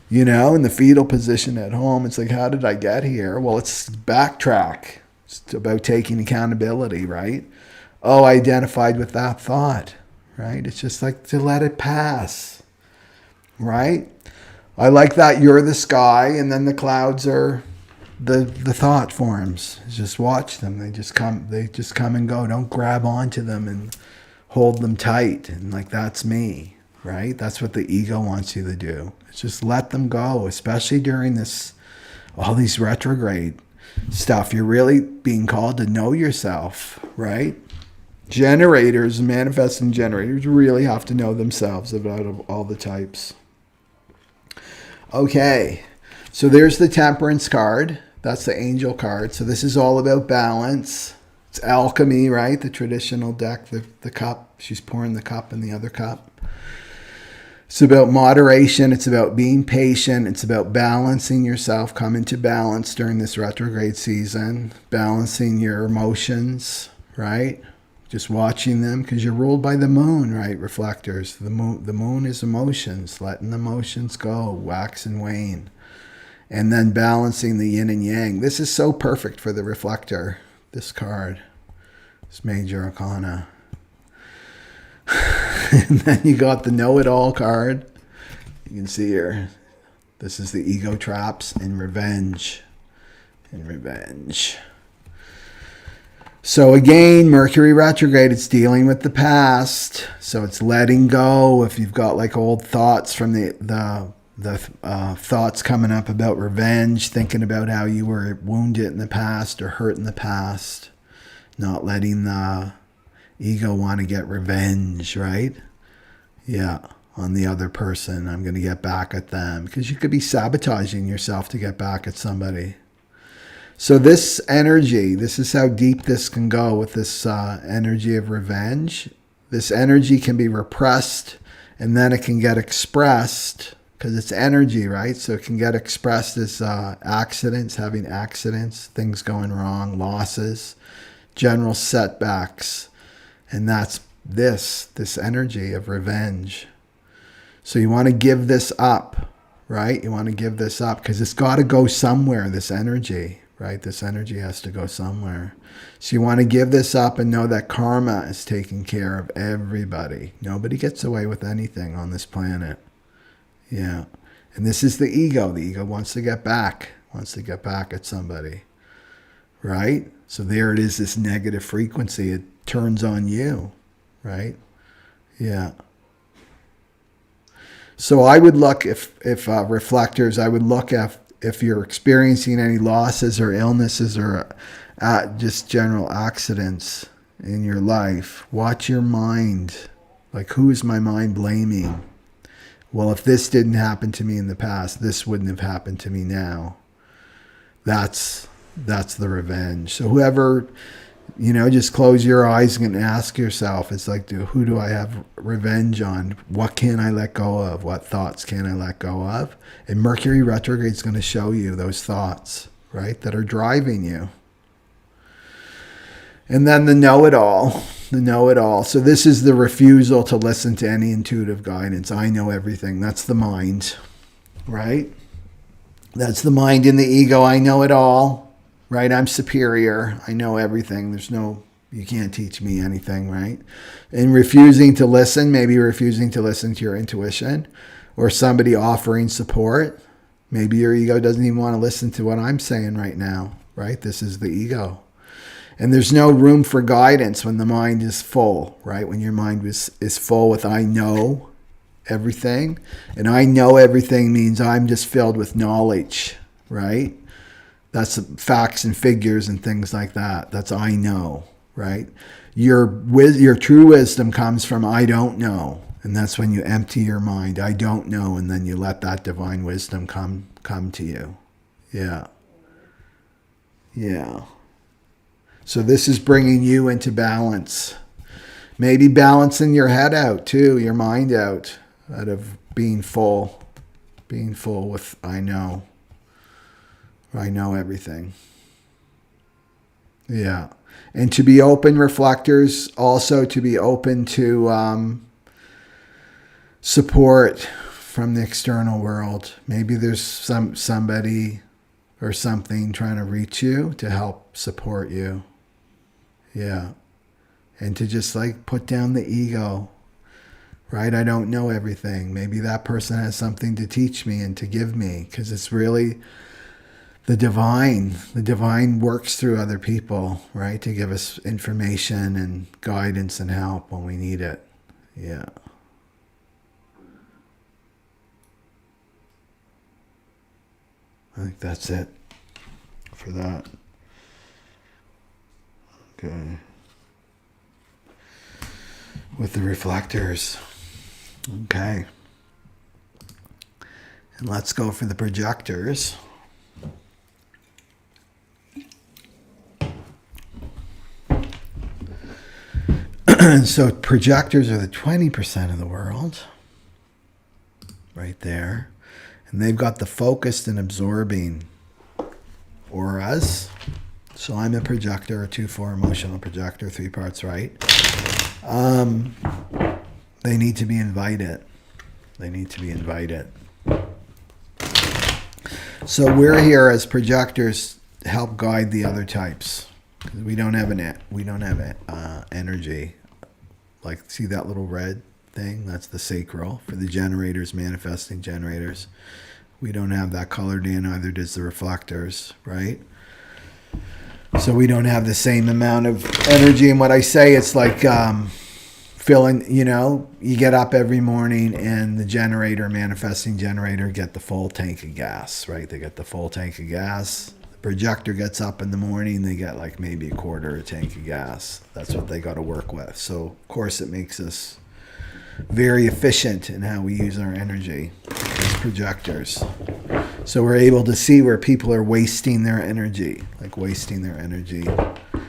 you know, in the fetal position at home. It's like, how did I get here? Well, it's backtrack. It's about taking accountability, right? Oh, I identified with that thought, right? It's just like to let it pass, right? I like that you're the sky, and then the clouds are the thought forms. Just watch them. They just come and go. Don't grab onto them and hold them tight. And like, that's me. right? That's what the ego wants you to do. It's just let them go, especially during this, all these retrograde stuff. You're really being called to know yourself, right? Generators, manifesting generators, really have to know themselves about all the types. Okay, so there's the Temperance card. That's the angel card. So this is all about balance. It's alchemy, right? The traditional deck, the cup. She's pouring the cup in the other cup. It's about moderation. It's about being patient. It's about balancing yourself, coming to balance during this retrograde season, balancing your emotions, right? Just watching them, because you're ruled by the moon, right? Reflectors. The moon is emotions, letting the emotions go, wax and wane. And then balancing the yin and yang. This is so perfect for the reflector, this card, this major arcana. And then you got the know-it-all card. You can see here, this is the ego traps and revenge. And revenge. So again, Mercury retrograde, it's dealing with the past. So it's letting go. If you've got like old thoughts from the thoughts coming up about revenge, thinking about how you were wounded in the past or hurt in the past, not letting the ego want to get revenge, right? Yeah, on the other person. I'm going to get back at them, because you could be sabotaging yourself to get back at somebody. So this energy, this is how deep this can go with this energy of revenge. This energy can be repressed, and then it can get expressed, because it's energy, right? So it can get expressed as accidents, having accidents, things going wrong, losses, general setbacks. And that's this energy of revenge. So you want to give this up, right? You want to give this up, because it's got to go somewhere, this energy, right? This energy has to go somewhere. So you want to give this up and know that karma is taking care of everybody. Nobody gets away with anything on this planet. Yeah. And this is the ego. The ego wants to get back at somebody, right? So there it is, this negative frequency. It turns on you, right? Yeah. So I would look, if reflectors, I would look at if you're experiencing any losses or illnesses or just general accidents in your life. Watch your mind. Like, who is my mind blaming? Well, if this didn't happen to me in the past, this wouldn't have happened to me now. That's the revenge. So whoever, just close your eyes and ask yourself, it's like, who do I have revenge on? What can I let go of? What thoughts can I let go of? And Mercury retrograde is going to show you those thoughts, right, that are driving you. And then the know-it-all. So this is the refusal to listen to any intuitive guidance. I know everything. That's the mind, right? That's the mind in the ego. I know it all, right? I'm superior. I know everything. You can't teach me anything, right? And refusing to listen, maybe refusing to listen to your intuition or somebody offering support. Maybe your ego doesn't even want to listen to what I'm saying right now, right? This is the ego. And there's no room for guidance when the mind is full, right? When your mind is full with I know everything. And I know everything means I'm just filled with knowledge, right? That's facts and figures and things like that. That's I know, right? Your true wisdom comes from I don't know. And that's when you empty your mind. I don't know. And then you let that divine wisdom come to you. Yeah. Yeah. So this is bringing you into balance. Maybe balancing your head out too, your mind out of being full with I know everything. Yeah. And to be open, reflectors, also to be open to support from the external world. Maybe there's somebody or something trying to reach you to help support you. Yeah. And to just put down the ego, right? I don't know everything. Maybe that person has something to teach me and to give me, because it's really the divine. The divine works through other people, right? To give us information and guidance and help when we need it. Yeah. I think that's it for that. Okay. With the reflectors. Okay. And let's go for the projectors. So projectors are the 20% of the world. Right there. And they've got the focused and absorbing auras. So I'm a projector, a 2-4 emotional projector, 3 parts right. They need to be invited. They need to be invited. So we're here as projectors to help guide the other types. We don't have energy. Like, see that little red thing? That's the sacral for the generators, manifesting generators. We don't have that colored in, either does the reflectors, right? So we don't have the same amount of energy. And what I say, it's like filling, you get up every morning and the generator, manifesting generator, get the full tank of gas, right? They get the full tank of gas. The projector gets up in the morning, they get like maybe a quarter of a tank of gas. That's what they got to work with. So, of course, it makes us very efficient in how we use our energy as projectors. So we're able to see where people are wasting their energy,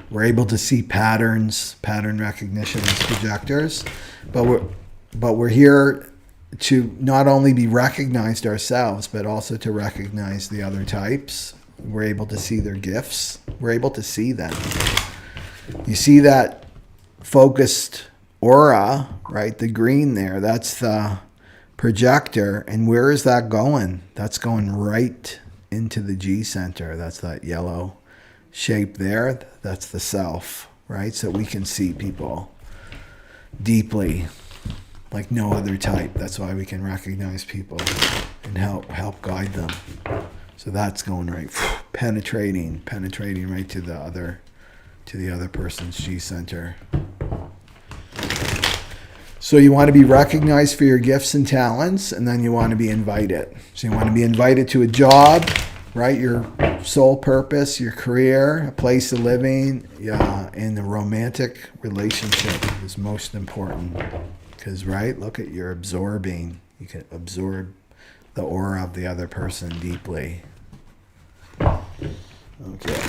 We're able to see patterns, pattern recognition as projectors, but we're here to not only be recognized ourselves, but also to recognize the other types. We're able to see their gifts. We're able to see them. You see that focused aura, right? The green there, that's the projector. And where is that going? That's going right into the G center. That's that yellow shape there. That's the self, right? So we can see people deeply like no other type. That's why we can recognize people and help guide them. So that's going right, penetrating right to the other person's G center. So you want to be recognized for your gifts and talents, and then you want to be invited. So you want to be invited to a job, right? Your soul purpose, your career, a place of living, and the romantic relationship is most important. Because, right, look at you're absorbing. You can absorb the aura of the other person deeply. Okay.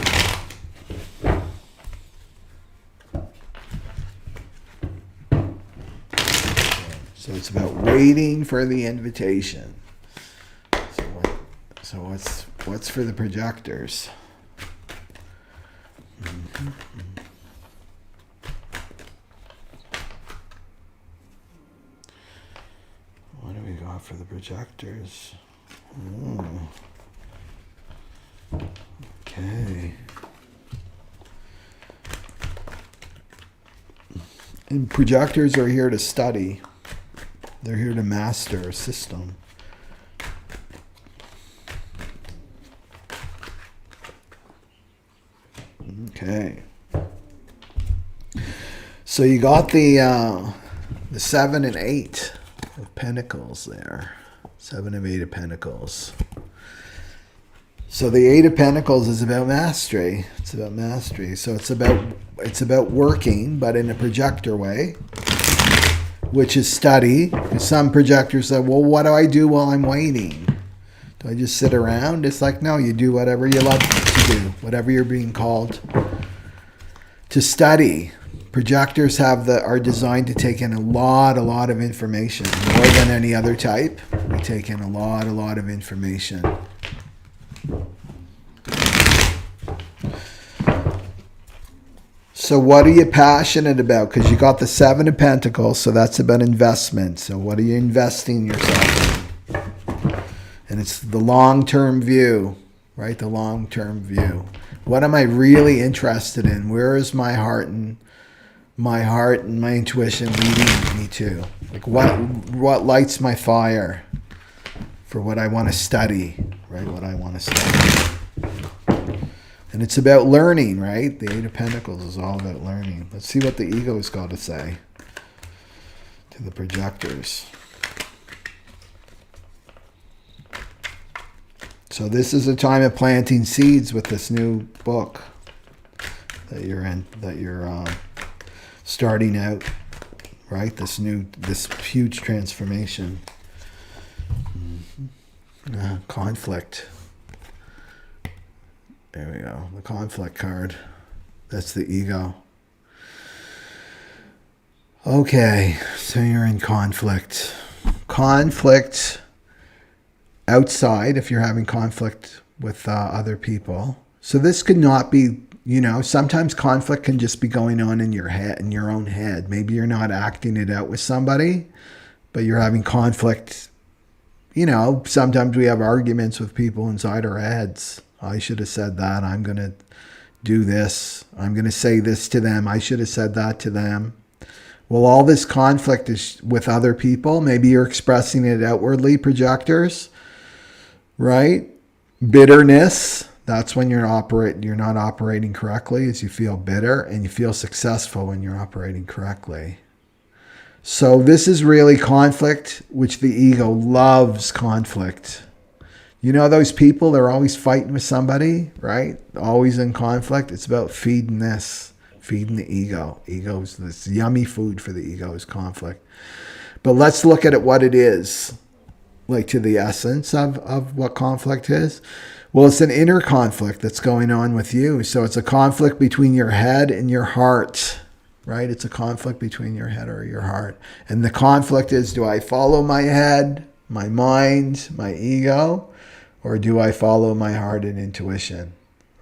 So it's about waiting for the invitation. So what's for the projectors? Mm-hmm. What do we got for the projectors? Oh. Okay. And projectors are here to study. They're here to master a system. Okay. So you got the 7 and 8 of Pentacles there. 7 of 8 of Pentacles. So the 8 of Pentacles is about mastery. It's about mastery. So it's about working, but in a projector way, which is study. Some projectors say, well, what do I do while I'm waiting? Do I just sit around? It's like, no, you do whatever you love to do, whatever you're being called to study. Projectors are designed to take in a lot of information, more than any other type. We take in a lot of information. So what are you passionate about? Because you got the 7 of Pentacles, so that's about investment. So what are you investing yourself in? And it's the long-term view, right? The long-term view. What am I really interested in? Where is my heart and my intuition leading me to? Like what lights my fire for what I want to study, right? What I want to study. And it's about learning, right? The 8 of Pentacles is all about learning. Let's see what the ego's got to say to the projectors. So this is a time of planting seeds with this new book that you're in, that you're starting out, right? This huge transformation. Conflict. There we go. The conflict card. That's the ego. Okay, so you're in conflict. Conflict outside, if you're having conflict with other people. So this could not be, sometimes conflict can just be going on in your head, in your own head. Maybe you're not acting it out with somebody, but you're having conflict. Sometimes we have arguments with people inside our heads. I should have said that. I'm going to do this. I'm going to say this to them. I should have said that to them. Well, all this conflict is with other people. Maybe you're expressing it outwardly, projectors, right? Bitterness. That's when you're not operating correctly, as you feel bitter, and you feel successful when you're operating correctly. So this is really conflict, which the ego loves conflict. Those people, they're always fighting with somebody, right? Always in conflict. It's about feeding the ego. Ego's this yummy food for the ego is conflict. But let's look at it, what it is, like to the essence of what conflict is. Well, it's an inner conflict that's going on with you. So it's a conflict between your head and your heart. Right? It's a conflict between your head or your heart. And the conflict is, do I follow my head, my mind, my ego, or do I follow my heart and intuition?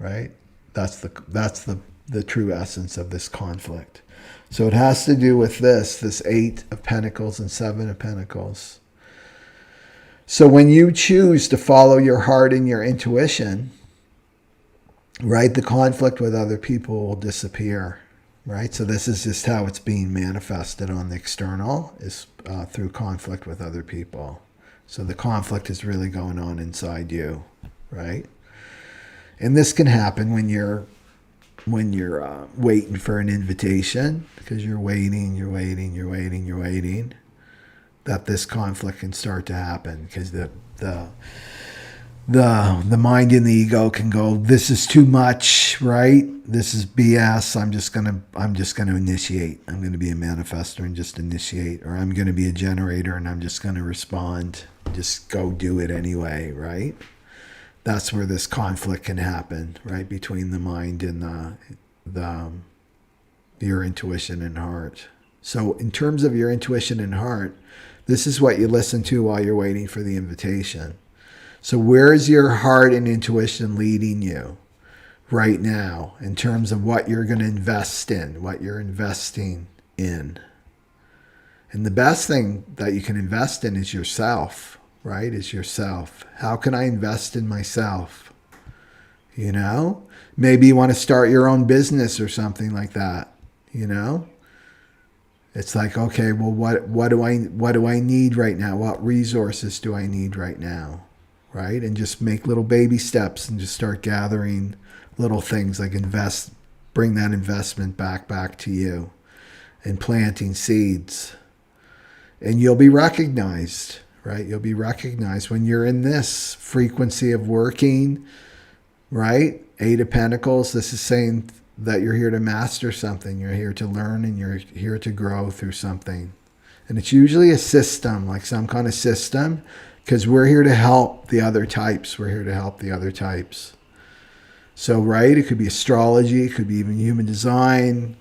Right? That's the true essence of this conflict. So it has to do with this 8 of Pentacles and 7 of Pentacles. So when you choose to follow your heart and your intuition, right, the conflict with other people will disappear. Right? So this is just how it's being manifested on the external, is through conflict with other people. So the conflict is really going on inside you, right? And this can happen when you're waiting for an invitation, because you're waiting, that this conflict can start to happen, because the mind and the ego can go, this is too much, right? This is BS. I'm just gonna initiate. I'm gonna be a manifestor and just initiate, or I'm gonna be a generator and I'm just gonna respond. Just go do it anyway, right? That's where this conflict can happen, right? Between the mind and your intuition and heart. So in terms of your intuition and heart, this is what you listen to while you're waiting for the invitation. So where is your heart and intuition leading you right now in terms of what you're going to invest in, what you're investing in? And the best thing that you can invest in is yourself, right? Is yourself. How can I invest in myself? Maybe you want to start your own business or something like that, It's like, okay, well, what do I need right now? What resources do I need right now? Right? And just make little baby steps and just start gathering little things, like bring that investment back to you, and planting seeds. And you'll be recognized, right? You'll be recognized when you're in this frequency of working, right? 8 of Pentacles, this is saying that you're here to master something. You're here to learn, and you're here to grow through something. And it's usually a system, like some kind of system, because we're here to help the other types. We're here to help the other types. So, right, it could be astrology, it could be even human design,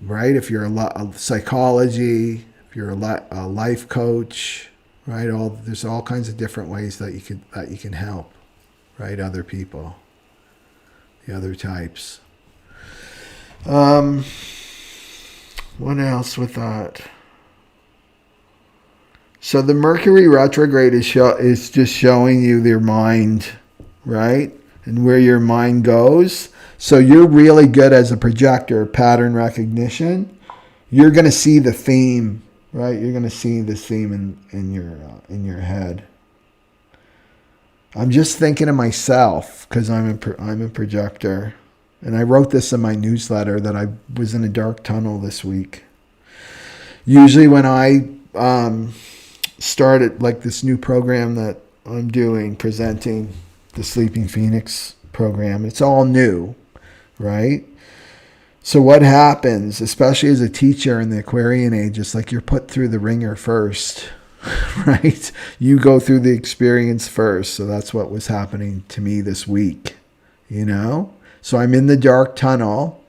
right? If you're a psychology, if you're a life coach, right? There's all kinds of different ways that you can help, right? Other people, the other types. What else with that? So the Mercury Retrograde is just showing you your mind, right? And where your mind goes. So you're really good as a projector, pattern recognition. You're going to see the theme, right? You're going to see this theme in your head. I'm just thinking of myself, because I'm a projector. And I wrote this in my newsletter that I was in a dark tunnel this week. Usually when I started like this new program that I'm doing, presenting the Sleeping Phoenix program. It's all new, right? So what happens, especially as a teacher in the Aquarian age, is like you're put through the ringer first, right? You go through the experience first. So that's what was happening to me this week, you know? So I'm in the dark tunnel.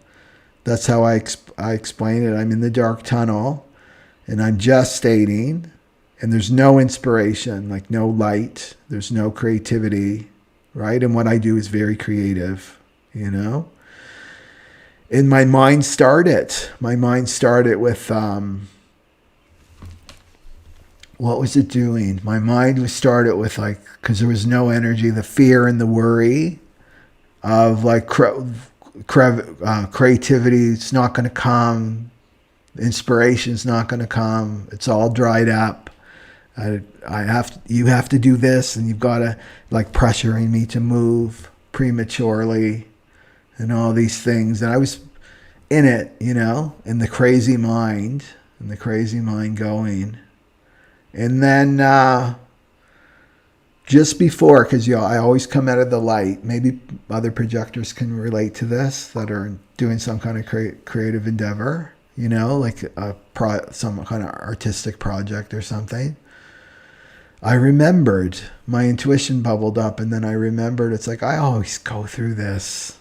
That's how I explain it. I'm in the dark tunnel and I'm gestating, and there's no inspiration, like no light. There's no creativity, right? And what I do is very creative, you know? And my mind started. My mind started with, what was it doing? My mind was started with like, because there was no energy, the fear and the worry of like creativity. It's not going to come. Inspiration's not going to come. It's all dried up. You have to do this, and you've got to, like, pressuring me to move prematurely and all these things. And I was in it, you know, in the crazy mind going. And then just before, because I always come out of the light. Maybe other projectors can relate to this that are doing some kind of creative endeavor, you know, like some kind of artistic project or something. I remembered, my intuition bubbled up, and then I remembered, it's like, I always go through this,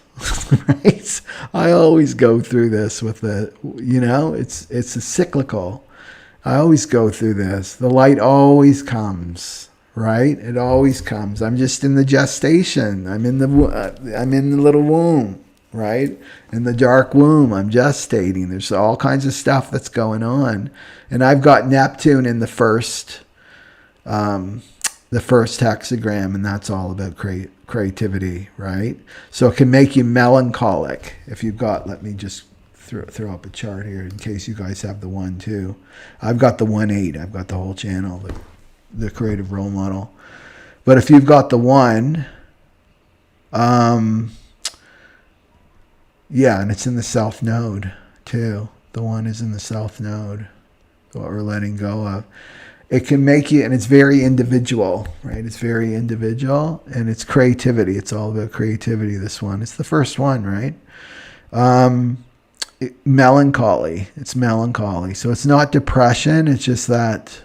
right? I always go through this with the, you know, it's a cyclical. I always go through this. The light always comes, right? It always comes. I'm just in the gestation. I'm in the little womb, right? In the dark womb, I'm gestating. There's all kinds of stuff that's going on. And I've got Neptune in the first hexagram, and that's all about creativity, right? So it can make you melancholic if you've got, let me just throw up a chart here in case you guys have the 1 too. I've got the 1-8. I've got the whole channel, the creative role model. But if you've got the 1, yeah, and it's in the South Node too. The 1 is in the South Node, what we're letting go of. It can make you, and it's very individual, right? It's very individual, and it's creativity. It's all about creativity, this one. It's the first one, right? Melancholy. It's melancholy. So it's not depression. It's just that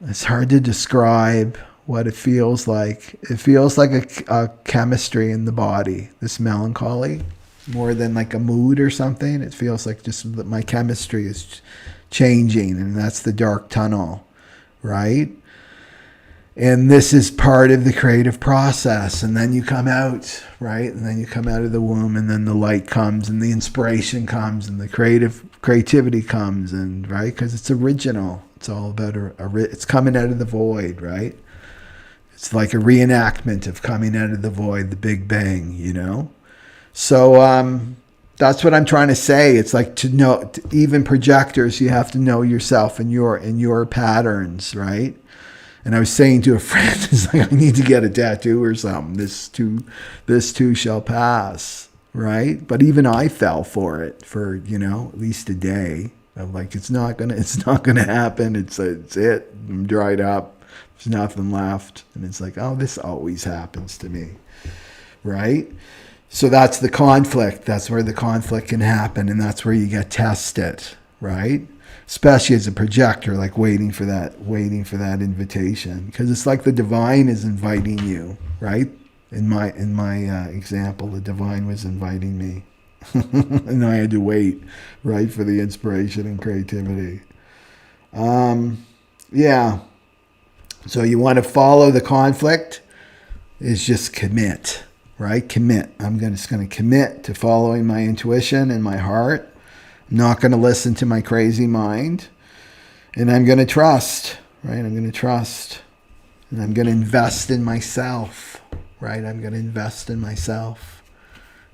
it's hard to describe what it feels like. It feels like a chemistry in the body, this melancholy, more than like a mood or something. It feels like just that my chemistry is changing, and that's the dark tunnel, right? And this is part of the creative process. And then you come out, right? And then you come out of the womb, and then the light comes, and the inspiration comes, and the creativity comes, and right, because it's original. It's all about it's coming out of the void, right? It's like a reenactment of coming out of the void, the Big Bang, you know. So that's what I'm trying to say. It's like to know, even projectors, you have to know yourself and your patterns, right? And I was saying to a friend, it's like, I need to get a tattoo or something. This too shall pass, right? But even I fell for it for, you know, at least a day. I'm like, it's not gonna happen. It's it. I'm dried up. There's nothing left. And it's like, oh, this always happens to me, right? So that's the conflict. That's where the conflict can happen, and that's where you get tested, right? Especially as a projector, like waiting for that invitation, because it's like the divine is inviting you, right? In my example, the divine was inviting me, and I had to wait, right, for the inspiration and creativity. Yeah. So you want to follow the conflict? Is just commit. Right? Commit. I'm just going to commit to following my intuition and my heart. I'm not going to listen to my crazy mind. And I'm going to trust. Right? I'm going to trust. And I'm going to invest in myself. Right? I'm going to invest in myself.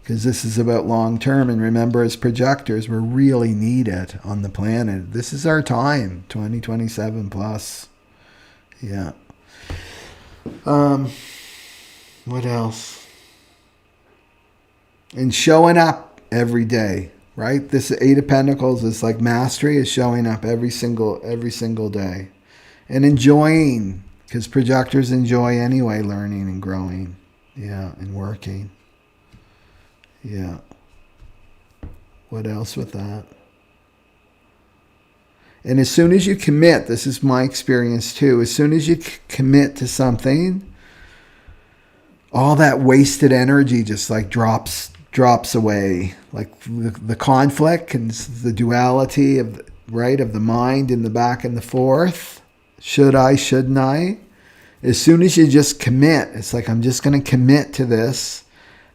Because this is about long term. And remember, as projectors, we're really needed on the planet. This is our time. 2027 plus. Yeah. What else? And showing up every day, right? This 8 of Pentacles is like mastery is showing up every single day, and enjoying Because projectors enjoy anyway learning and growing. Yeah, and working. Yeah. What else with that? And as soon as you commit, this is my experience too, as soon as you commit to something, all that wasted energy just like drops away. Like the conflict and the duality of, right, of the mind in the back and the forth. Should I, shouldn't I? As soon as you just commit, it's like, I'm just going to commit to this,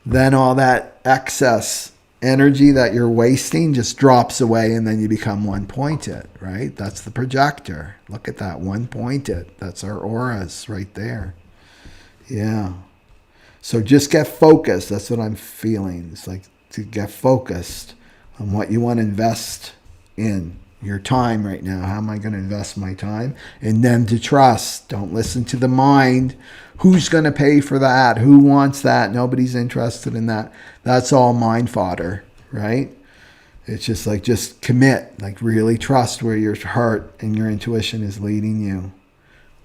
then all that excess energy that you're wasting just drops away, and then you become one-pointed, right? That's the projector. Look at that, one-pointed. That's our auras right there. Yeah. So just get focused. That's what I'm feeling. It's like to get focused on what you want to invest in. Your time right now. How am I going to invest my time? And then to trust. Don't listen to the mind. Who's going to pay for that? Who wants that? Nobody's interested in that. That's all mind fodder, right? It's just like, just commit. Like really trust where your heart and your intuition is leading you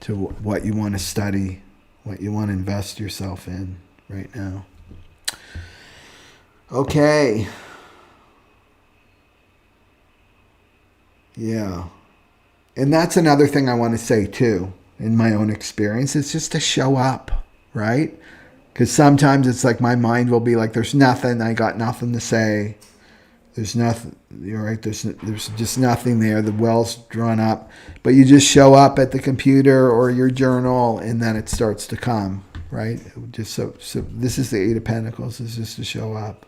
to what you want to study, what you want to invest yourself in right now. Okay. Yeah. And that's another thing I want to say too, in my own experience. It's just to show up, right? Because sometimes it's like my mind will be like, there's nothing, I got nothing to say. There's nothing, you're right, there's just nothing there. The well's drawn up. But you just show up at the computer or your journal, and then it starts to come, right? Just so this is the Eight of Pentacles, is just to show up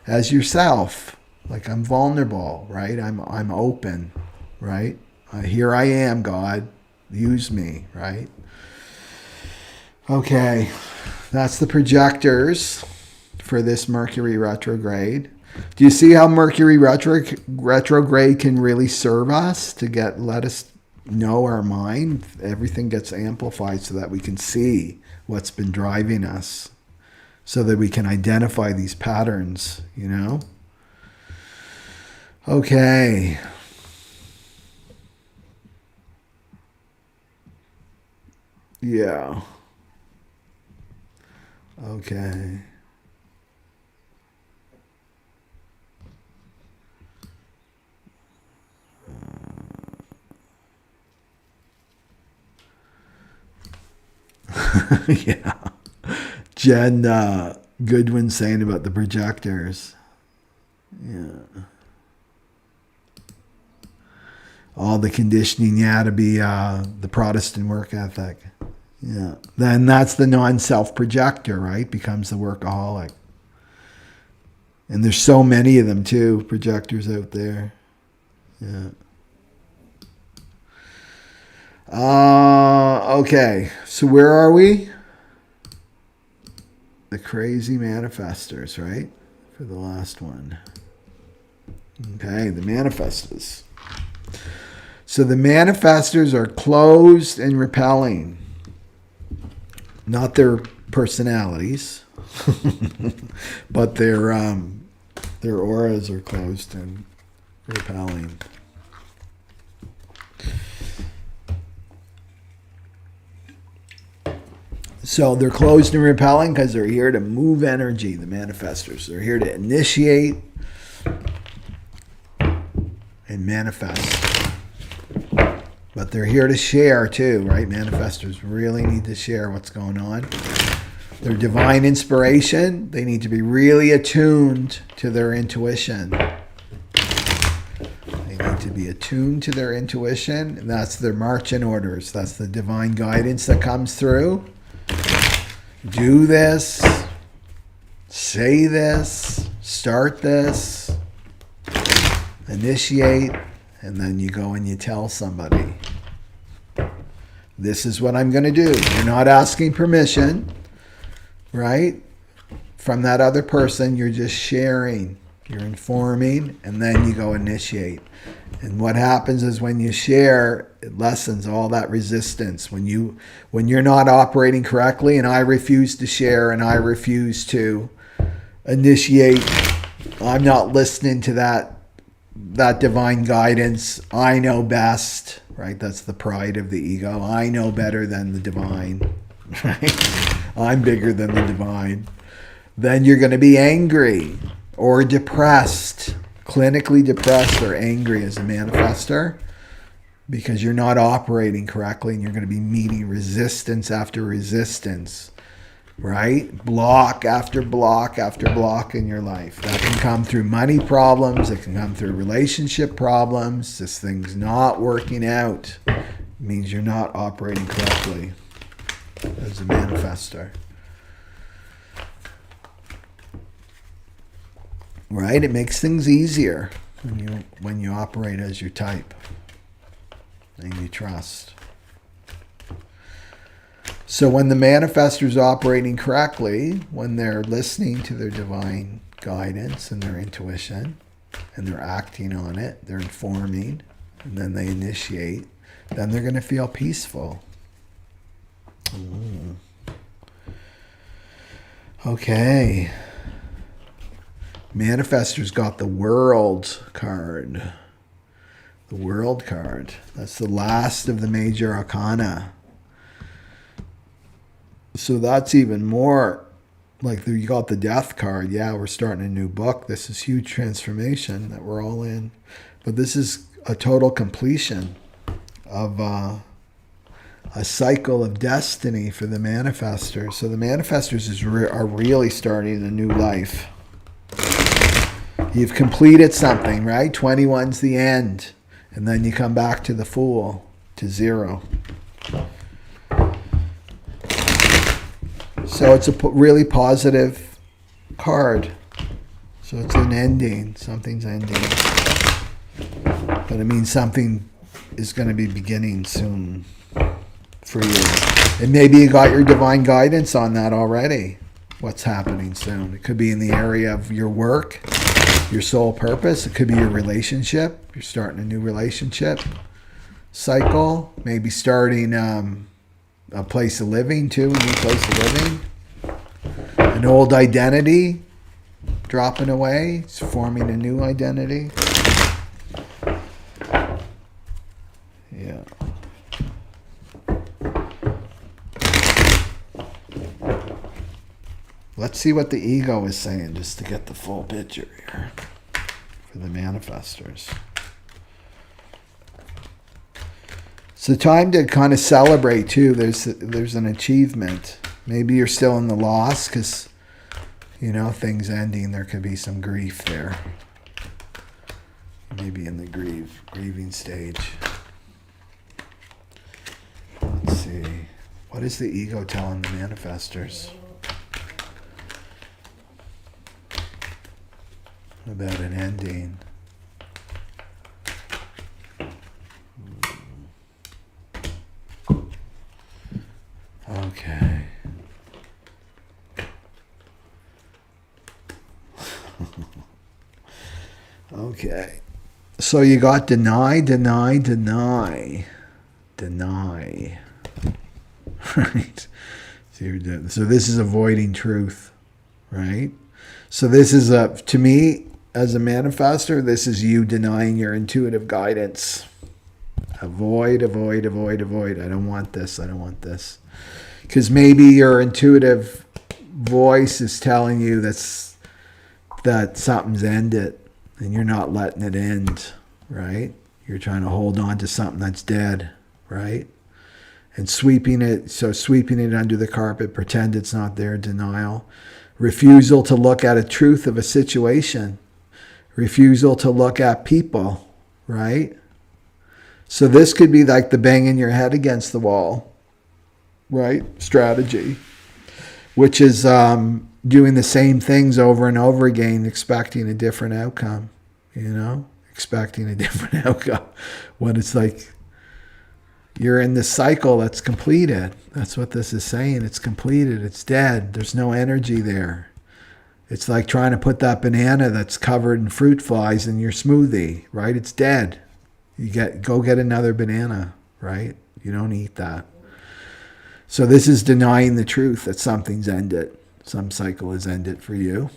as yourself. Like, I'm vulnerable, right? I'm open, right? Here I am, God. Use me, right? Okay. That's the projectors for this Mercury retrograde. Do you see how Mercury retrograde can really serve us to let us know our mind? Everything gets amplified so that we can see what's been driving us, so that we can identify these patterns, you know? Okay. Yeah. Okay. Yeah. Jen Goodwin saying about the projectors. Yeah. All the conditioning, yeah, to be the Protestant work ethic. Yeah. Then that's the non-self projector, right? Becomes the workaholic. And there's so many of them too, projectors out there. Yeah. Okay. So where are we? The crazy manifestors, right? For the last one. Okay, the manifestors. So the manifestors are closed and repelling. Not their personalities, but their auras are closed and repelling. So they're closed and repelling because they're here to move energy, the manifestors. They're here to initiate and manifest. But they're here to share too, right? Manifestors really need to share what's going on. Their divine inspiration, they need to be really attuned to their intuition. They need to be attuned to their intuition, and that's their marching orders. That's the divine guidance that comes through. Do this, say this, start this, initiate, and then you go and you tell somebody, this is what I'm going to do. You're not asking permission, right, from that other person. You're just sharing. You're informing, and then you go initiate. And what happens is when you share, it lessens all that resistance. When you're not operating correctly, and I refuse to share, and I refuse to initiate, I'm not listening to that divine guidance. I know best. right? That's the pride of the ego. I know better than the divine, right? I'm bigger than the divine. Then you're going to be angry or depressed, clinically depressed or angry as a manifestor, because you're not operating correctly and you're going to be meeting resistance after resistance, right? Block after block after block in your life. That can come through money problems. It can come through relationship problems. This thing's not working out. It means you're not operating correctly as a manifestor. Right? It makes things easier when you operate as your type and you trust. So when the manifestor is operating correctly, when they're listening to their divine guidance and their intuition, and they're acting on it, they're informing, and then they initiate, then they're going to feel peaceful. Ooh. Okay. Manifestor's got the World card. The World card. That's the last of the major arcana. So that's even more like you got the Death card. Yeah, we're starting a new book. This is huge transformation that we're all in. But this is a total completion of a cycle of destiny for the manifestors. So the manifestors are really starting a new life. You've completed something, right? 21's the end. And then you come back to the Fool, to 0. So it's a really positive card. So it's an ending. Something's ending. But it means something is going to be beginning soon for you. And maybe you got your divine guidance on that already. What's happening soon? It could be in the area of your work, your soul purpose. It could be your relationship. You're starting a new relationship cycle. Maybe starting a place of living too, a new place of living. An old identity dropping away. It's forming a new identity. Yeah. Let's see what the ego is saying just to get the full picture here for the manifestors. It's the time to kind of celebrate too. There's an achievement. Maybe you're still in the loss because, things ending. There could be some grief there. Maybe in the grieving stage. Let's see. What is the ego telling the manifestors about an ending? Okay. Okay. So you got deny, deny, deny. Deny. Right? So this is avoiding truth. Right? So this is, to me, as a manifestor, this is you denying your intuitive guidance. Avoid, avoid, avoid, avoid. I don't want this. I don't want this. Because maybe your intuitive voice is telling you that something's ended and you're not letting it end, right? You're trying to hold on to something that's dead, right? And sweeping it under the carpet, pretend it's not there, denial. Refusal to look at a truth of a situation. Refusal to look at people, right? So this could be like the banging your head against the wall, right? Strategy, which is doing the same things over and over again, expecting a different outcome, expecting a different outcome. When it's like you're in this cycle that's completed. That's what this is saying. It's completed. It's dead. There's no energy there. It's like trying to put that banana that's covered in fruit flies in your smoothie, right? It's dead. Go get another banana, right? You don't eat that. So this is denying the truth that something's ended. Some cycle has ended for you.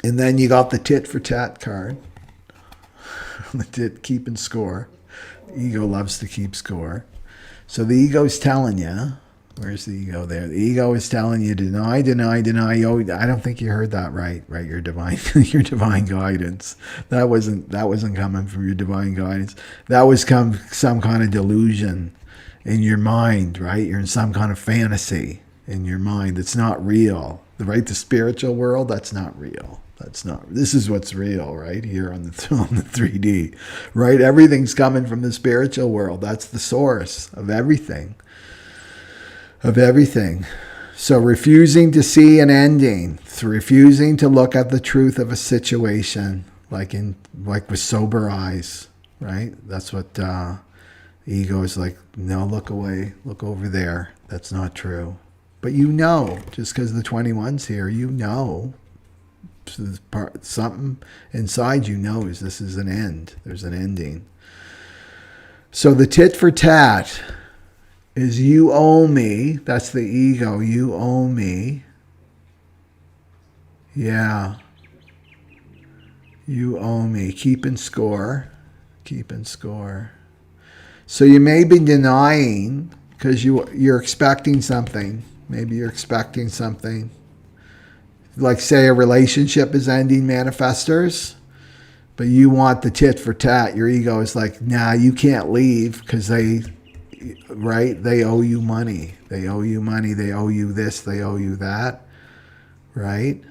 And then you got the tit for tat card. The tit keeping score. Ego loves to keep score. So the ego's telling you, where's the ego there? The ego is telling you, deny, deny, deny. Oh, I don't think you heard that right. Your divine, your divine guidance. That wasn't coming from your divine guidance. That was some kind of delusion in your mind, right? You're in some kind of fantasy in your mind. It's not real. Right? The spiritual world, that's not real. This is what's real, right? Here on the 3D, right? Everything's coming from the spiritual world. That's the source of everything. So refusing to see an ending, refusing to look at the truth of a situation, like with sober eyes, right? That's what ego is like. No, look away, look over there. That's not true. But just because the 21's here, something inside is this is an end. There's an ending. So the tit for tat is you owe me. That's the ego. You owe me. Yeah. You owe me. Keeping score. So you may be denying because you're expecting something. Maybe you're expecting something. Like say a relationship is ending, manifestors, but you want the tit for tat. Your ego is like, nah, you can't leave because they owe you money. They owe you this, they owe you that, right?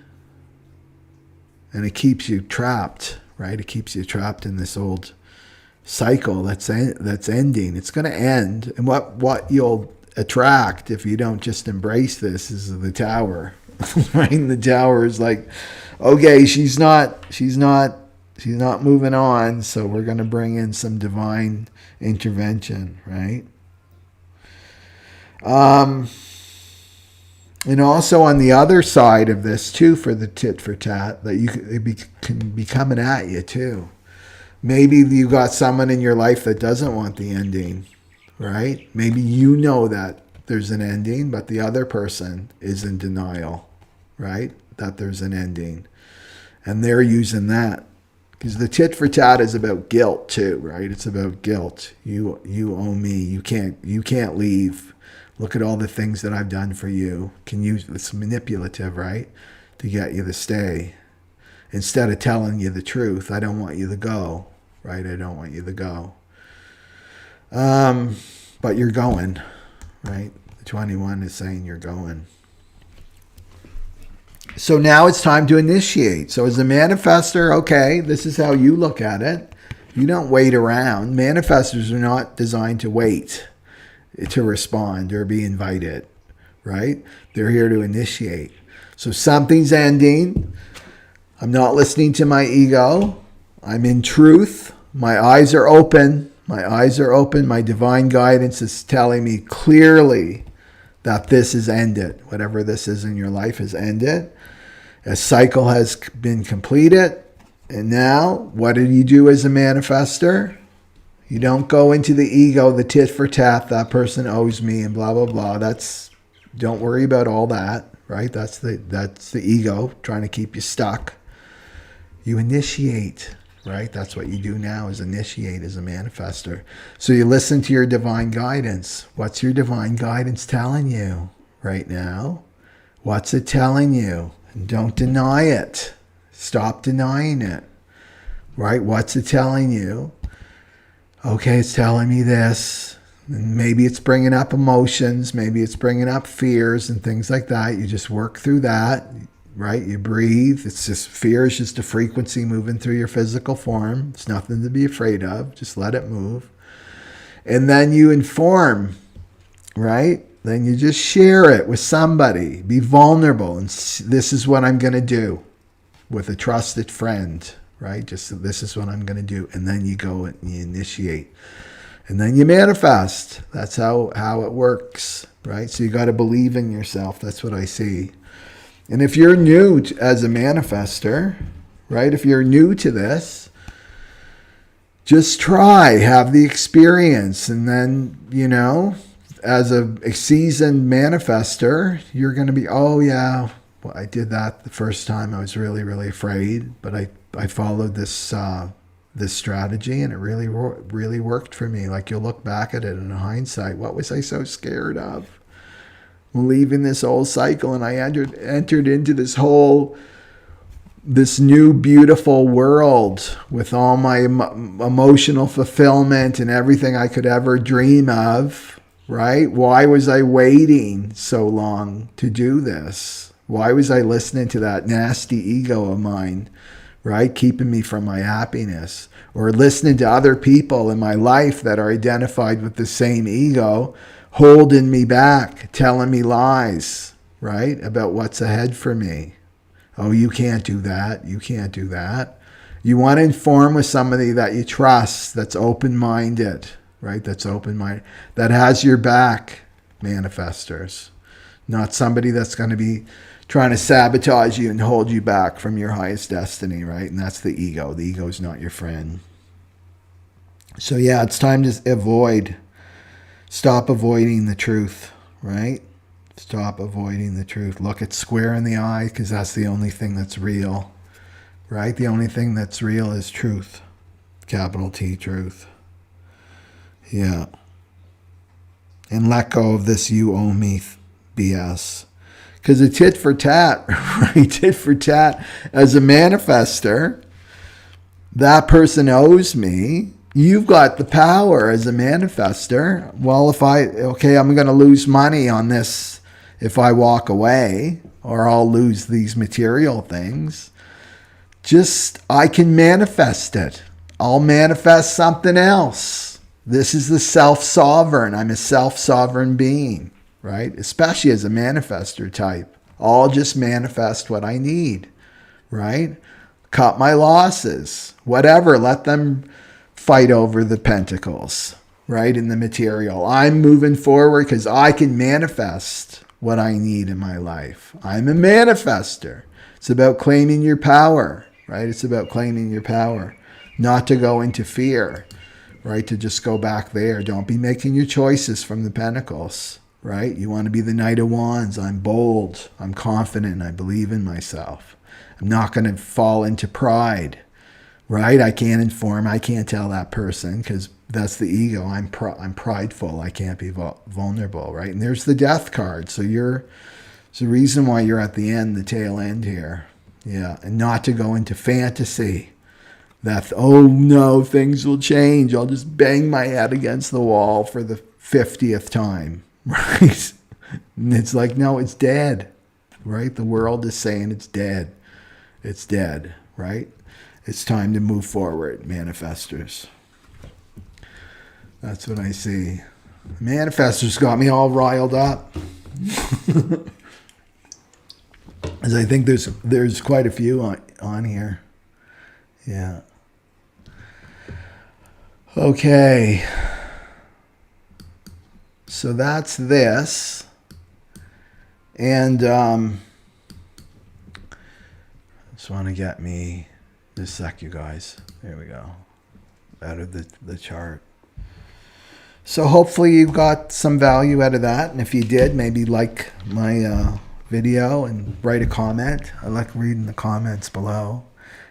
And it keeps you trapped, right? It keeps you trapped in this old cycle that's ending. It's going to end. And what you'll attract if you don't just embrace this is the tower. Right? And the tower is like, okay, she's not moving on, so we're going to bring in some divine intervention, right? And also on the other side of this too, for the tit for tat, that it can be coming at you too. Maybe you got someone in your life that doesn't want the ending, right? Maybe that there's an ending, but the other person is in denial, right? That there's an ending. And they're using that. Because the tit for tat is about guilt too, right? It's about guilt. You owe me. You can't leave. Look at all the things that I've done for you. It's manipulative, right? To get you to stay. Instead of telling you the truth, I don't want you to go, right? I don't want you to go. But you're going, right? The 21 is saying you're going. So now it's time to initiate. So as a manifestor, okay, this is how you look at it. You don't wait around. Manifestors are not designed to wait to respond or be invited, right? They're here to initiate. So something's ending. I'm not listening to my ego. I'm in truth. My eyes are open. My divine guidance is telling me clearly that this is ended. Whatever this is in your life is ended. A cycle has been completed. And now, what do you do as a manifestor? You don't go into the ego, the tit for tat, that person owes me and blah, blah, blah. Don't worry about all that, right? That's the ego trying to keep you stuck. You initiate, right? That's what you do now, is initiate as a manifestor. So you listen to your divine guidance. What's your divine guidance telling you right now? What's it telling you? And don't deny it. Stop denying it, right? What's it telling you? Okay, it's telling me this. And maybe it's bringing up emotions. Maybe it's bringing up fears and things like that. You just work through that, right? You breathe. It's just, fear is just a frequency moving through your physical form. It's nothing to be afraid of. Just let it move. And then you inform, right? Then you just share it with somebody. Be vulnerable. And this is what I'm going to do with a trusted friend, right? Just this is what I'm going to do. And then you go and you initiate. And then you manifest. That's how it works, right? So you got to believe in yourself. That's what I see. And if you're new as a manifestor, right? If you're new to this, just try, have the experience. And then, as a seasoned manifestor, you're going to be, oh yeah, I did that the first time. I was really, really afraid, but I followed this this strategy, and it really worked for me. Like, you'll look back at it in hindsight. What was I so scared of? Leaving this old cycle, and I entered into this new beautiful world with all my emotional fulfillment and everything I could ever dream of, right? Why was I waiting so long to do this? Why was I listening to that nasty ego of mine, right? Keeping me from my happiness, or listening to other people in my life that are identified with the same ego, holding me back, telling me lies, right? About what's ahead for me. Oh, you can't do that. You can't do that. You want to inform with somebody that you trust, that's open-minded, right? That's open-minded, that has your back, manifestors. Not somebody that's going to be trying to sabotage you and hold you back from your highest destiny, right? And that's the ego. The ego is not your friend. So yeah, it's time to stop avoiding the truth, right? Stop avoiding the truth. Look it square in the eye, because that's the only thing that's real, right? The only thing that's real is truth. Capital T, truth. Yeah. And let go of this you owe me BS. Because a tit for tat, right? Tit for tat. As a manifestor, that person owes me. You've got the power as a manifestor. Well, I'm going to lose money on this if I walk away, or I'll lose these material things. I can manifest it. I'll manifest something else. This is the self-sovereign. I'm a self-sovereign being, right? Especially as a manifestor type. I'll just manifest what I need, right? Cut my losses, whatever. Let them fight over the pentacles, right? In the material. I'm moving forward because I can manifest what I need in my life. I'm a manifestor. It's about claiming your power, right? It's about claiming your power. Not to go into fear, right? To just go back there. Don't be making your choices from the pentacles, right? You want to be the Knight of Wands. I'm bold. I'm confident. I believe in myself. I'm not going to fall into pride, right? I can't inform. I can't tell that person, because that's the ego. I'm prideful. I can't be vulnerable, right? And there's the death card. So it's the reason why you're at the end, the tail end here. Yeah. And not to go into fantasy. That, oh no, things will change. I'll just bang my head against the wall for the 50th time, right? And it's like, no, it's dead, right? The world is saying it's dead. It's dead, right? It's time to move forward, manifestors. That's what I see. Manifestors got me all riled up. As I think there's quite a few on here. Yeah. Okay. So that's this. And just want to get me this sec, you guys. There we go. Out of the chart. So hopefully you got some value out of that. And if you did, maybe like my video and write a comment. I like reading the comments below.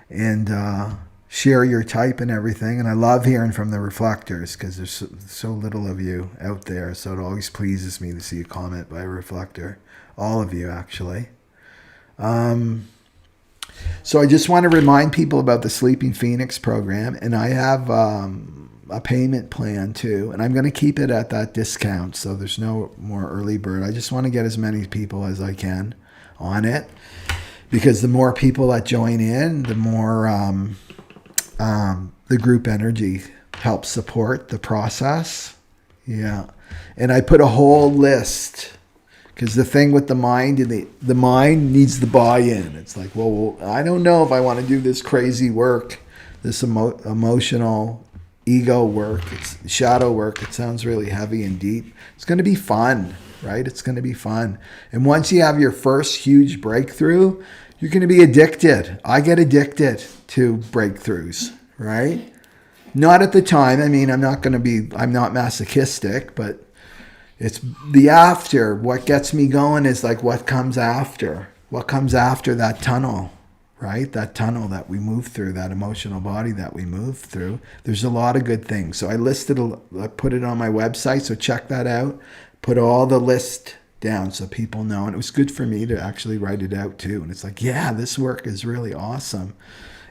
And share your type and everything. And I love hearing from the reflectors, because there's so little of you out there. So it always pleases me to see a comment by a reflector. All of you, actually. So I just want to remind people about the Sleeping Phoenix program. And I have a payment plan too. And I'm going to keep it at that discount. So there's no more early bird. I just want to get as many people as I can on it. Because the more people that join in, the more the group energy helps support the process. Yeah. And I put a whole list, because the thing with the mind, the mind needs the buy-in. It's like, well, I don't know if I want to do this crazy work, this emotional ego work. It's shadow work. It sounds really heavy and deep. It's going to be fun, right? It's going to be fun. And once you have your first huge breakthrough, you're going to be addicted. I get addicted to breakthroughs, right? Not at the time. I mean, I'm not masochistic, but it's the after. What gets me going is like what comes after. What comes after that tunnel, right? That tunnel that we move through, that emotional body that we move through. There's a lot of good things. So I put it on my website, so check that out. Put all the list down so people know. And it was good for me to actually write it out too. And it's like, yeah, this work is really awesome.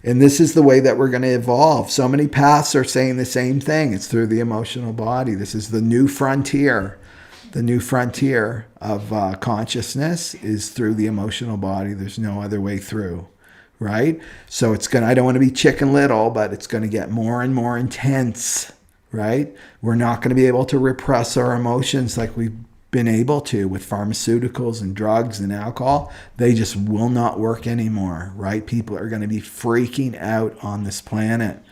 And this is the way that we're going to evolve. So many paths are saying the same thing. It's through the emotional body. This is the new frontier. The new frontier of consciousness is through the emotional body. There's no other way through, right? So I don't want to be Chicken Little, but it's going to get more and more intense, right? We're not going to be able to repress our emotions like we've been able to with pharmaceuticals and drugs and alcohol. They just will not work anymore, right? People are going to be freaking out on this planet,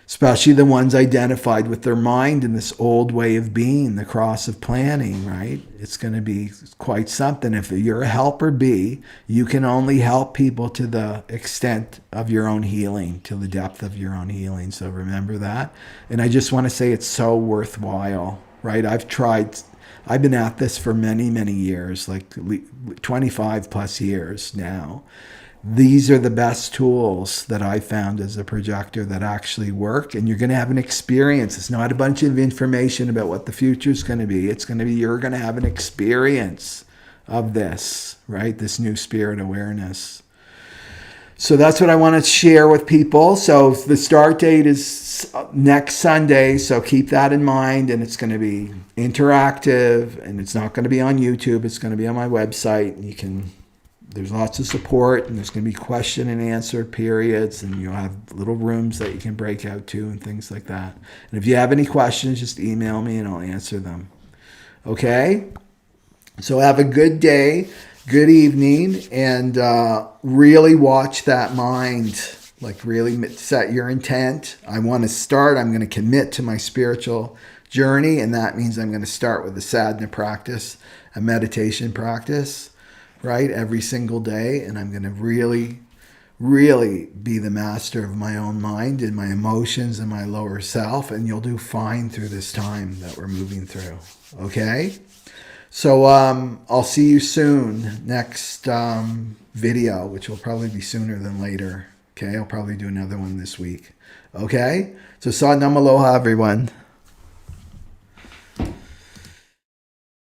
especially the ones identified with their mind in this old way of being, the cross of planning, right? It's going to be quite something. If you're a helper bee, you can only help people to the extent of your own healing, to the depth of your own healing. So remember that. And I just want to say it's so worthwhile, right? I've been at this for many, many years, like 25 plus years now. These are the best tools that I found as a projector that actually work. And you're going to have an experience. It's not a bunch of information about what the future is going to be. It's going to be, you're going to have an experience of this, right? This new spirit awareness. So that's what I want to share with people. So the start date is next Sunday. So keep that in mind. And it's going to be interactive, and it's not going to be on YouTube. It's going to be on my website. There's lots of support, and there's going to be question and answer periods, and you'll have little rooms that you can break out to and things like that. And if you have any questions, just email me and I'll answer them. Okay? So have a good day, good evening, and really watch that mind. Like really set your intent. I'm going to commit to my spiritual journey, and that means I'm going to start with a sadhana practice, a meditation practice, right, every single day. And I'm going to really, really be the master of my own mind and my emotions and my lower self. And you'll do fine through this time that we're moving through. Okay? So I'll see you soon next video, which will probably be sooner than later. Okay? I'll probably do another one this week. Okay? So Sa Nam Aloha, everyone.